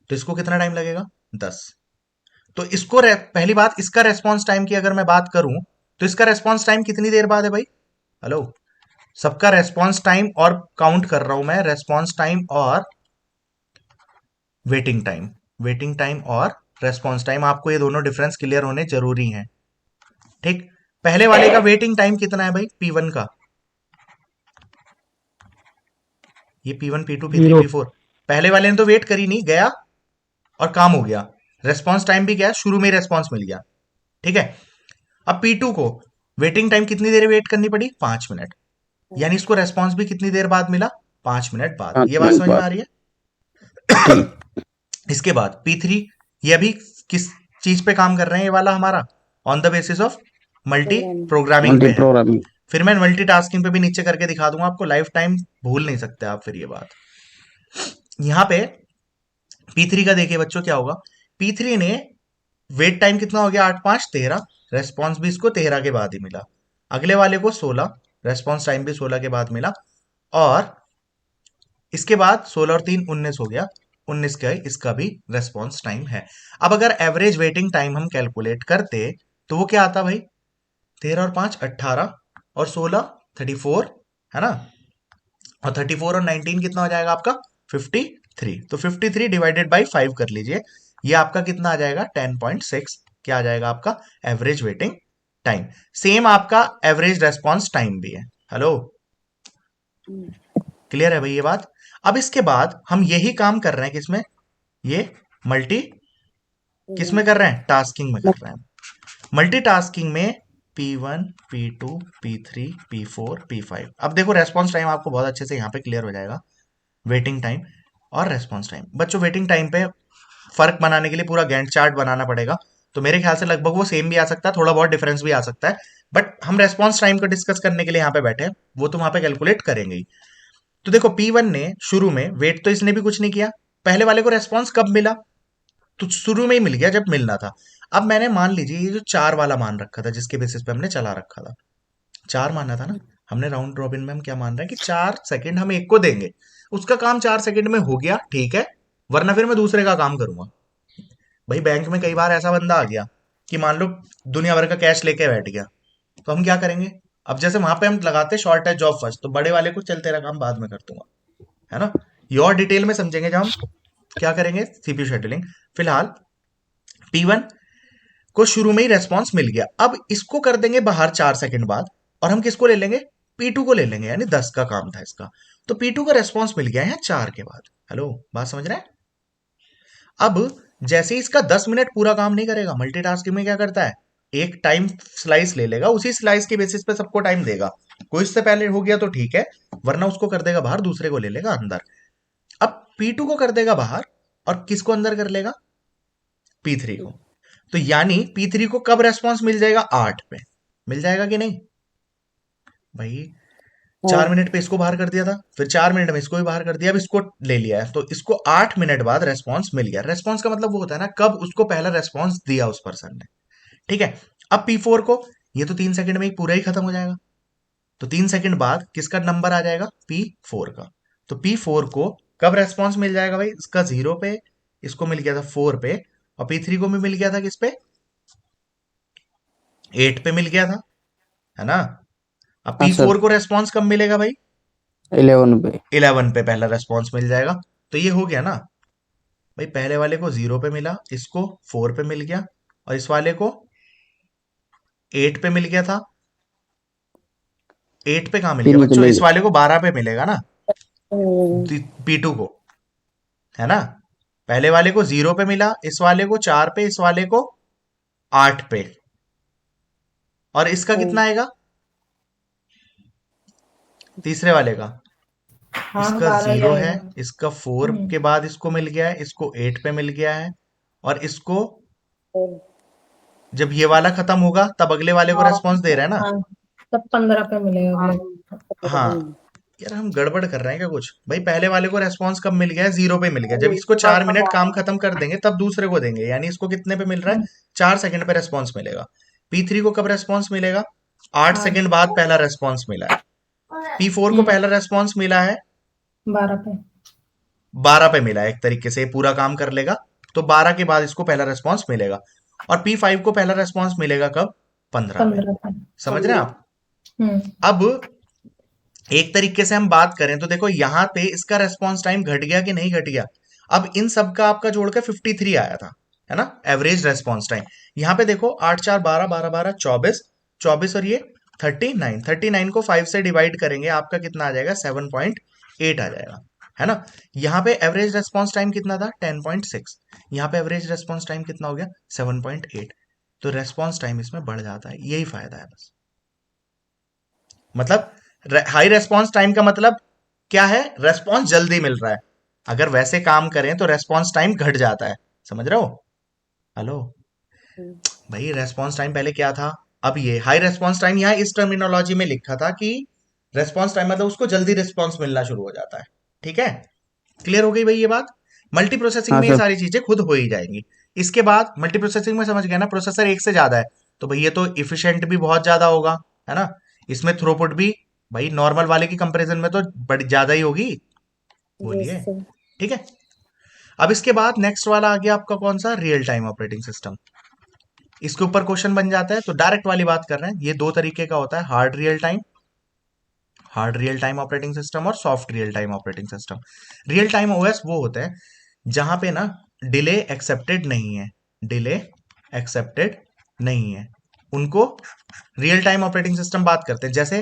S1: तो इसको कितना टाइम लगेगा? 10। तो इसको पहली बात, इसका रेस्पॉन्स टाइम की अगर मैं बात करूं, तो इसका रेस्पॉन्स टाइम कितनी देर बाद है भाई? हेलो? सबका रेस्पॉन्स टाइम और काउंट कर रहा हूं मैं, रेस्पॉन्स टाइम और वेटिंग टाइम। वेटिंग टाइम और रेस्पॉन्स टाइम, आपको ये दोनों डिफरेंस क्लियर होने जरूरी हैं। ठीक? पहले वाले का वेटिंग टाइम कितना है भाई? P1 का, ये P1 P2 P3
S2: 0।
S1: P4, पहले वाले ने तो वेट करी नहीं, गया और काम हो गया। रेस्पॉन्स टाइम भी क्या है? शुरू में ही रेस्पॉन्स मिल गया। ठीक है? अब P2 को वेटिंग टाइम कितनी देर वेट करनी पड़ी? 5 मिनट। यानी इसको रेस्पॉन्स भी कितनी देर बाद मिला? 5 मिनट बाद।
S3: 5
S1: ये बात
S3: मिनट
S1: समझ में
S3: बाद।
S1: आ रही है?
S3: ठीक।
S1: इसके बाद P3, ये अभी किस चीज पे काम कर रहे हैं, ये वाला हमारा on the basis of multi
S5: programming.
S1: Programming पे
S3: मल्टी
S1: है।
S3: प्रोग्रामिंग।
S1: फिर मैं मल्टीटास्किंग पे भी नीचे करके दिखा दूंगा आपको, लाइफ टाइम भूल नहीं सकते आप फिर ये बात। यहाँ पे P3 का देखिए बच्चों क्या होगा। P3 ने वेट टाइम कितना हो गया, 8 5 13, रेस्पॉन्स भी इसको 13 के बाद ही मिला। अगले वाले को 16, रेस्पॉन्स टाइम भी 16 के बाद मिला। और इसके बाद 16 और 3 19 हो गया, 19 का इसका भी रेस्पॉन्स टाइम है। अब अगर एवरेज वेटिंग टाइम हम कैलकुलेट करते तो वो क्या आता भाई, 13 और 5 18 और 16 34, है ना। और 34 और 19 कितना हो जाएगा आपका 53। तो 53 डिवाइडेड बाई 5 कर लीजिए, ये आपका कितना आ जाएगा 10.6, क्या आ जाएगा आपका एवरेज वेटिंग टाइम। सेम आपका एवरेज रेस्पॉन्स टाइम भी है। हेलो, क्लियर है भाई ये बात। अब इसके बाद हम यही काम कर रहे हैं किसमें, ये मल्टी किसमें कर रहे हैं, टास्किंग में कर रहे हैं। मल्टीटास्किंग में P1 P2 P3 P4 P5। अब देखो रेस्पॉन्स टाइम आपको बहुत अच्छे से यहाँ पे क्लियर हो जाएगा, वेटिंग टाइम और रेस्पॉन्स टाइम। बच्चों वेटिंग टाइम पे फर्क बनाने के लिए पूरा गैंट चार्ट बनाना पड़ेगा, तो मेरे ख्याल से लगभग वो सेम भी आ सकता है, थोड़ा बहुत डिफरेंस भी आ सकता है, बट हम रेस्पॉन्स टाइम को डिस्कस करने के लिए यहाँ पे बैठे हैं, वो तो वहां पे कैलकुलेट करेंगे ही। तो देखो P1 ने शुरू में वेट तो इसने भी कुछ नहीं किया, पहले वाले को रेस्पॉन्स कब मिला, तो शुरू में ही मिल गया जब मिलना था। अब मैंने मान लीजिए ये जो 4 वाला मान रखा था, जिसके बेसिस पे हमने चला रखा था, 4 माना था ना हमने, राउंड रॉबिन में हम क्या मान रहे हैं कि 4 सेकंड हम एक को देंगे, उसका काम 4 सेकंड में हो गया, ठीक है, वरना फिर मैं दूसरे का काम करूंगा। भाई बैंक में कई बार ऐसा बंदा आ गया कि मान लो दुनिया भर का कैश लेके बैठ गया, तो हम क्या करेंगे, अब जैसे वहां पे हम लगाते शॉर्ट है जॉब फर्स्ट, तो बड़े वाले को चल तेरा काम बाद में कर दूंगा, है ना। ये और डिटेल में समझेंगे जब हम क्या करेंगे सीपीयू शेड्यूलिंग। फिलहाल P1 को शुरू में ही रेस्पॉन्स मिल गया, अब इसको कर देंगे बाहर 4 सेकंड बाद, और हम किसको ले लेंगे, P2 को ले लेंगे, यानी 10 का काम था इसका, तो P2 का रेस्पॉन्स मिल गया है 4 के बाद। हेलो, बात समझ रहे हैं। अब जैसे ही इसका 10 मिनट पूरा काम नहीं करेगा, मल्टीटास्किंग में क्या करता है, एक टाइम स्लाइस ले लेगा, उसी स्लाइस के बेसिस पे सबको टाइम देगा, कोई इससे पहले हो गया तो ठीक है, वरना उसको कर देगा बाहर, दूसरे को ले लेगा अंदर। अब P2 को कर देगा बाहर, और किसको अंदर कर लेगा, P3 को। तो यानी P3 को कब रेस्पॉन्स मिल जाएगा, 8 पे मिल जाएगा कि नहीं भाई। 4 मिनट पे इसको बाहर कर दिया था, फिर 4 मिनट में इसको भी बाहर कर दिया, अब इसको ले लिया है, तो इसको 8 मिनट बाद रेस्पॉन्स मिल गया। रेस्पॉन्स का मतलब वो होता है ना कब उसको पहला रेस्पॉन्स दिया उस पर्सन ने, ठीक है। अब P4 को, ये तो 3 सेकंड में ही पूरा ही खत्म हो जाएगा, तो 3 सेकंड बाद किसका नंबर आ जाएगा, P4 का। तो P4 को कब रेस्पॉन्स मिल जाएगा भाई, इसका 0 पे, इसको मिल गया था 4 पे, और P3 को भी मिल गया था किस पे, 8 पे मिल गया था, है ना। अब
S3: हाँ सर।
S1: P4 को रेस्पॉन्स कब मिलेगा भाई,
S3: 11 पे।
S1: 11 पे पहला रेस्पॉन्स मिल जाएगा। तो ये हो गया ना भाई, पहले वाले को 0 पे मिला, इसको 4 पे मिल गया, और इस वाले को 8 पे मिल गया था। 8 पे कहाँ मिल गया
S3: तीन
S1: बच्चों,
S3: निकले।
S1: इस वाले को 12 पे मिलेगा ना, P2 को, है ना। पहले वाले को 0 पे मिला, इस वाले को 4 पे, इस वाले को 8 पे, और इसका कितना आएगा तीसरे वाले का,
S4: हाँ
S1: इसका
S4: 12 ही
S1: 0 है,
S4: आएगा।
S1: इसका 4 के बाद इसको मिल गया है, इसको 8 पे मिल गया है, और इसको जब ये वाला खत्म होगा तब अगले वाले को रेस्पॉन्स दे रहा है ना।
S4: हाँ, तब 15 पे मिलेगा अगले।
S1: हाँ यार, हम गड़बड़ कर रहे हैं क्या कुछ भाई, पहले वाले को रेस्पॉन्स कब मिल गया है, 0 पे मिल गया, जब इसको 4 मिनट काम खत्म कर देंगे तब दूसरे को देंगे, यानी इसको कितने पे मिल रहा है, 4 सेकंड पे रेस्पॉन्स मिलेगा। P3 को कब रेस्पॉन्स मिलेगा, 8 सेकंड बाद पहला रेस्पॉन्स मिला है। P4 को पहला रेस्पॉन्स मिला है
S4: 12 पे।
S1: 12 पे मिला है, एक तरीके से पूरा काम कर लेगा, तो 12 के बाद इसको पहला रेस्पॉन्स मिलेगा, और P5 को पहला रेस्पॉन्स मिलेगा कब, 15 पे।
S4: 15 पे।
S1: समझ रहे हैं आप।
S4: हम्म।
S1: अब एक तरीके से हम बात करें तो देखो यहाँ पे इसका रेस्पॉन्स टाइम घट गया कि नहीं घट गया, अब इन सब का आपका जोड़ के 53 आया था, है ना, एवरेज रेस्पॉन्स टाइम। यहाँ पे देखो 8 4 12 12 12 24 24, और ये 39 को 5 से डिवाइड करेंगे, आपका कितना आ जाएगा 7.8 आ जाएगा, है ना। यहाँ पे एवरेज रेस्पॉन्स टाइम कितना था 10.6, यहाँ पे एवरेज रेस्पॉन्स टाइम कितना हो गया 7.8, तो रेस्पॉन्स टाइम इसमें बढ़ जाता है, यही फायदा है बस। मतलब हाई रेस्पॉन्स टाइम का मतलब क्या है, रेस्पॉन्स जल्दी मिल रहा है, अगर वैसे काम करें तो रेस्पॉन्स टाइम घट जाता है, समझ रहे हो। हेलो, भाई रेस्पॉन्स टाइम पहले क्या था, अब ये हाई रेस्पॉन्स टाइम यहाँ इस टर्मिनोलॉजी में लिखा था कि रेस्पॉन्स टाइम मतलब उसको जल्दी रिस्पॉन्स मिलना शुरू हो जाता है। ठीक है, क्लियर हो गई भाई ये बात। मल्टी प्रोसेसिंग
S3: हाँ
S1: में ये
S3: सर।
S1: सारी चीजें खुद हो ही जाएंगी। इसके बाद मल्टी प्रोसेसिंग में समझ गया ना, प्रोसेसर एक से ज्यादा है तो भाई ये तो इफिशिएंट भी बहुत ज्यादा होगा, है ना। इसमें थ्रूपुट भी भाई नॉर्मल वाले की कंपैरिजन में तो बड़ी ज्यादा ही होगी।
S5: यस
S1: बोलिए।
S5: सर।
S1: ठीक है, अब इसके बाद नेक्स्ट वाला आ गया आपका कौन सा, रियल टाइम ऑपरेटिंग सिस्टम। इसके ऊपर क्वेश्चन बन जाता है, तो डायरेक्ट वाली बात कर रहे हैं। ये दो तरीके का होता है, hard real time operating system और soft real time operating system. Real time OS वो होते हैं जहां पे ना डिले एक्सेप्टेड नहीं है, डिले एक्सेप्टेड नहीं है, उनको रियल टाइम ऑपरेटिंग सिस्टम बात करते हैं। जैसे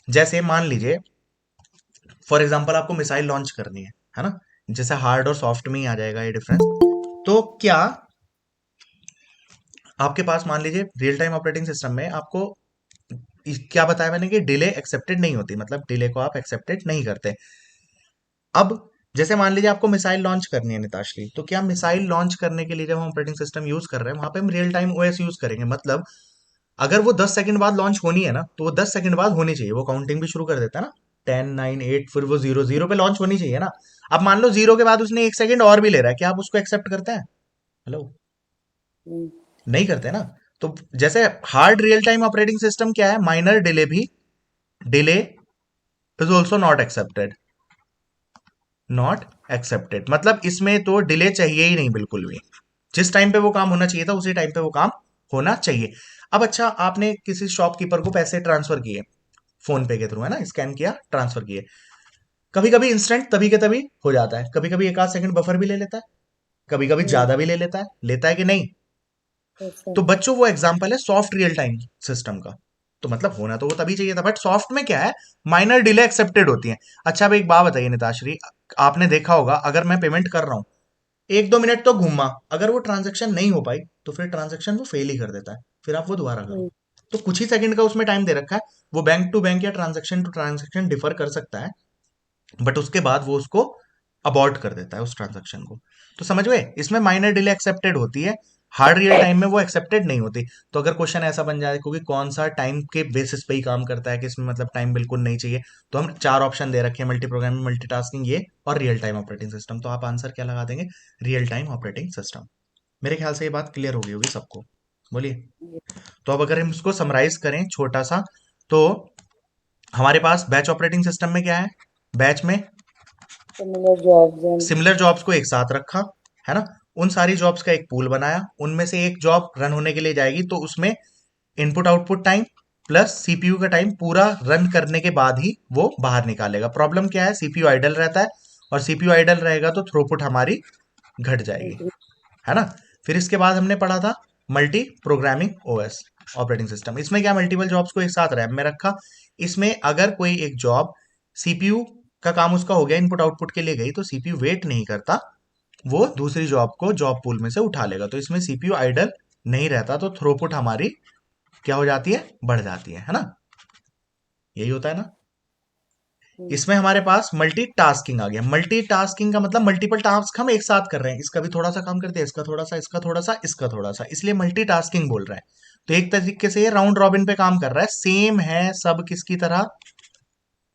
S1: जैसे मान लीजिए फॉर एग्जांपल आपको मिसाइल लॉन्च करनी है ना, जैसे हार्ड और सॉफ्ट में ही आ जाएगा ये डिफरेंस। तो क्या आपके पास मान लीजिए रियल टाइम ऑपरेटिंग सिस्टम में आपको क्या बताया मैंने कि डिले एक्सेप्टेड नहीं होती, मतलब डिले को आप एक्सेप्टेड नहीं करते। अब जैसे मान लीजिए आपको मिसाइल लॉन्च करनी है निताश्री, तो क्या मिसाइल लॉन्च करने के लिए जब हम ऑपरेटिंग सिस्टम यूज कर रहे हैं वहां पे हम रियल टाइम ओएस यूज करेंगे। मतलब अगर वो 10 सेकंड बाद लॉन्च होनी है ना, तो वो 10 सेकंड बाद होनी चाहिए। वो काउंटिंग भी शुरू कर देता है ना, 10 9 8, फिर वो 0 0 पे लॉन्च होनी चाहिए ना। अब मान लो 0 के बाद उसने 1 सेकंड और भी ले रहा है, क्या आप उसको एक्सेप्ट करते हैं? हेलो,
S5: नहीं।
S1: नहीं करते ना। तो जैसे hard real time operating system क्या है, माइनर डिले भी, delay is also not accepted, मतलब इसमें तो डिले चाहिए ही नहीं बिल्कुल भी। जिस टाइम पे वो काम होना चाहिए था उसी टाइम पे वो काम होना चाहिए। अब अच्छा, आपने किसी शॉपकीपर को पैसे ट्रांसफर किए फोन पे के थ्रू, है ना, स्कैन किया ट्रांसफर किए। कभी कभी इंस्टेंट तभी के तभी हो जाता है, कभी कभी एक आध सेकंड बफर भी ले लेता है, कभी कभी ज्यादा भी ले लेता है कि नहीं।
S5: Yes sir.
S1: तो बच्चों वो एग्जांपल है सॉफ्ट रियल टाइम सिस्टम का। तो मतलब होना तो वो तभी चाहिए था, बट सॉफ्ट में क्या है, माइनर डिले एक्सेप्टेड होती है। अच्छा अब एक बात बताइए निताश्री, आपने देखा होगा अगर मैं पेमेंट कर रहा हूं, 1 2 मिनट तो घूमा, अगर वो ट्रांजेक्शन नहीं हो पाई तो फिर ट्रांजेक्शन वो फेल ही कर देता है, फिर आप वो दोबारा करो। तो कुछ ही सेकंड का उसमें टाइम दे रखा है। वो बैंक टू बैंक या ट्रांजेक्शन टू ट्रांजेक्शन डिफर कर सकता है, बट उसके बाद वो उसको अबॉर्ट कर देता है उस ट्रांजेक्शन को। तो समझ गए, इसमें माइनर डिले एक्सेप्टेड होती है, हार्ड रियल टाइम में वो एक्सेप्टेड नहीं होती। तो अगर क्वेश्चन ऐसा बन जाए क्योंकि कौन सा टाइम के बेसिस पे ही काम करता है कि इसमें मतलब टाइम बिल्कुल नहीं चाहिए, तो हम चार ऑप्शन दे रखे हैं, मल्टी प्रोग्रामिंग, मल्टीटास्किंग, ये और रियल टाइम ऑपरेटिंग सिस्टम। तो आप आंसर क्या लगा देंगे, रियल टाइम ऑपरेटिंग सिस्टम। मेरे ख्याल से ये बात क्लियर हो गई होगी सबको। बोलिए। तो अब अगर हम इसको समराइज करें छोटा सा, तो हमारे पास बैच ऑपरेटिंग सिस्टम में क्या है, बैच में
S5: similar jobs and
S1: similar jobs को एक साथ रखा, है ना, उन सारी जॉब्स का एक पूल बनाया, उनमें से एक जॉब रन होने के लिए जाएगी तो उसमें input output time plus CPU का टाइम पूरा रन करने के बाद ही वो बाहर निकालेगा। प्रॉब्लम क्या है, सीपीयू आइडल रहता है, और सीपीयू आइडल रहेगा तो थ्रूपुट हमारी घट जाएगी, है ना। फिर इसके बाद हमने पढ़ा था multi programming OS operating system. इसमें क्या, मल्टीपल जॉब्स को एक साथ रैम में रखा। इसमें अगर कोई एक जॉब सीपीयू का काम उसका हो गया, इनपुट आउटपुट के लिए गई, तो सीपीयू वेट नहीं करता, वो दूसरी जॉब को जॉब पूल में से उठा लेगा। तो इसमें सीपीयू आइडल नहीं रहता, तो थ्रूपुट हमारी क्या हो जाती है, बढ़ जाती है ना। यही होता है ना। इसमें हमारे पास मल्टीटास्किंग आ गया। मल्टीटास्किंग का मतलब मल्टीपल टास्क हम एक साथ कर रहे हैं, इसका भी थोड़ा सा काम करते हैं, इसका थोड़ा सा, इसका थोड़ा सा, इसका थोड़ा सा, इसलिए मल्टीटास्किंग बोल रहा है। तो एक तरीके से ये राउंड रॉबिन पे काम कर रहा है, सेम है सब किसकी तरह,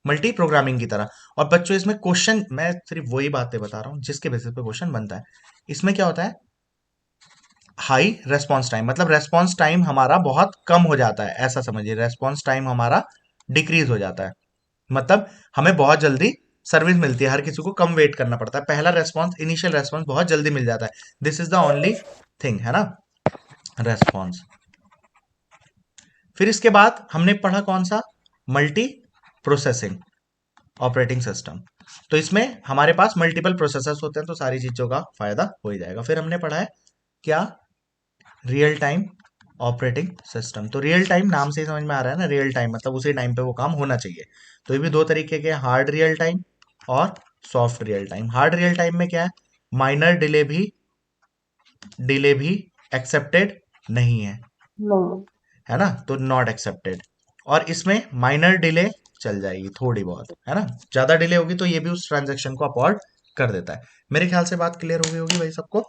S1: मल्टी प्रोग्रामिंग की तरह। और बच्चों इसमें क्वेश्चन मैं सिर्फ वही बातें बता रहा हूं जिसके बेसिस पे क्वेश्चन बनता है। इसमें क्या होता है, हाई रेस्पॉन्स टाइम, मतलब रेस्पॉन्स टाइम हमारा बहुत कम हो जाता है, ऐसा समझिए, रेस्पॉन्स टाइम हमारा डिक्रीज हो जाता है। मतलब हमें बहुत जल्दी सर्विस मिलती है, हर किसी को कम वेट करना पड़ता है, पहला रेस्पॉन्स, इनिशियल रेस्पॉन्स बहुत जल्दी मिल जाता है। This is the only thing, है ना, रेस्पॉन्स। फिर इसके बाद हमने पढ़ा कौन सा, मल्टी प्रोसेसिंग ऑपरेटिंग सिस्टम। तो इसमें हमारे पास मल्टीपल प्रोसेसर्स होते हैं, तो सारी चीजों का फायदा हो ही जाएगा। फिर हमने पढ़ा है क्या, रियल टाइम ऑपरेटिंग सिस्टम। तो रियल टाइम नाम से ही समझ में आ रहा है ना, रियल टाइम मतलब उसी टाइम पे वो काम होना चाहिए। तो ये भी दो तरीके के, हार्ड रियल टाइम और soft real time. Hard real time में क्या है, माइनर डिले भी एक्सेप्टेड नहीं है,
S5: नो।
S1: है ना, तो नॉट एक्सेप्टेड। और इसमें माइनर डिले चल जाएगी थोड़ी बहुत, है ना, ज्यादा डिले होगी तो ये भी उस ट्रांजेक्शन को अपॉर्ड कर देता है। मेरे ख्याल से बात क्लियर हो गई होगी भाई सबको।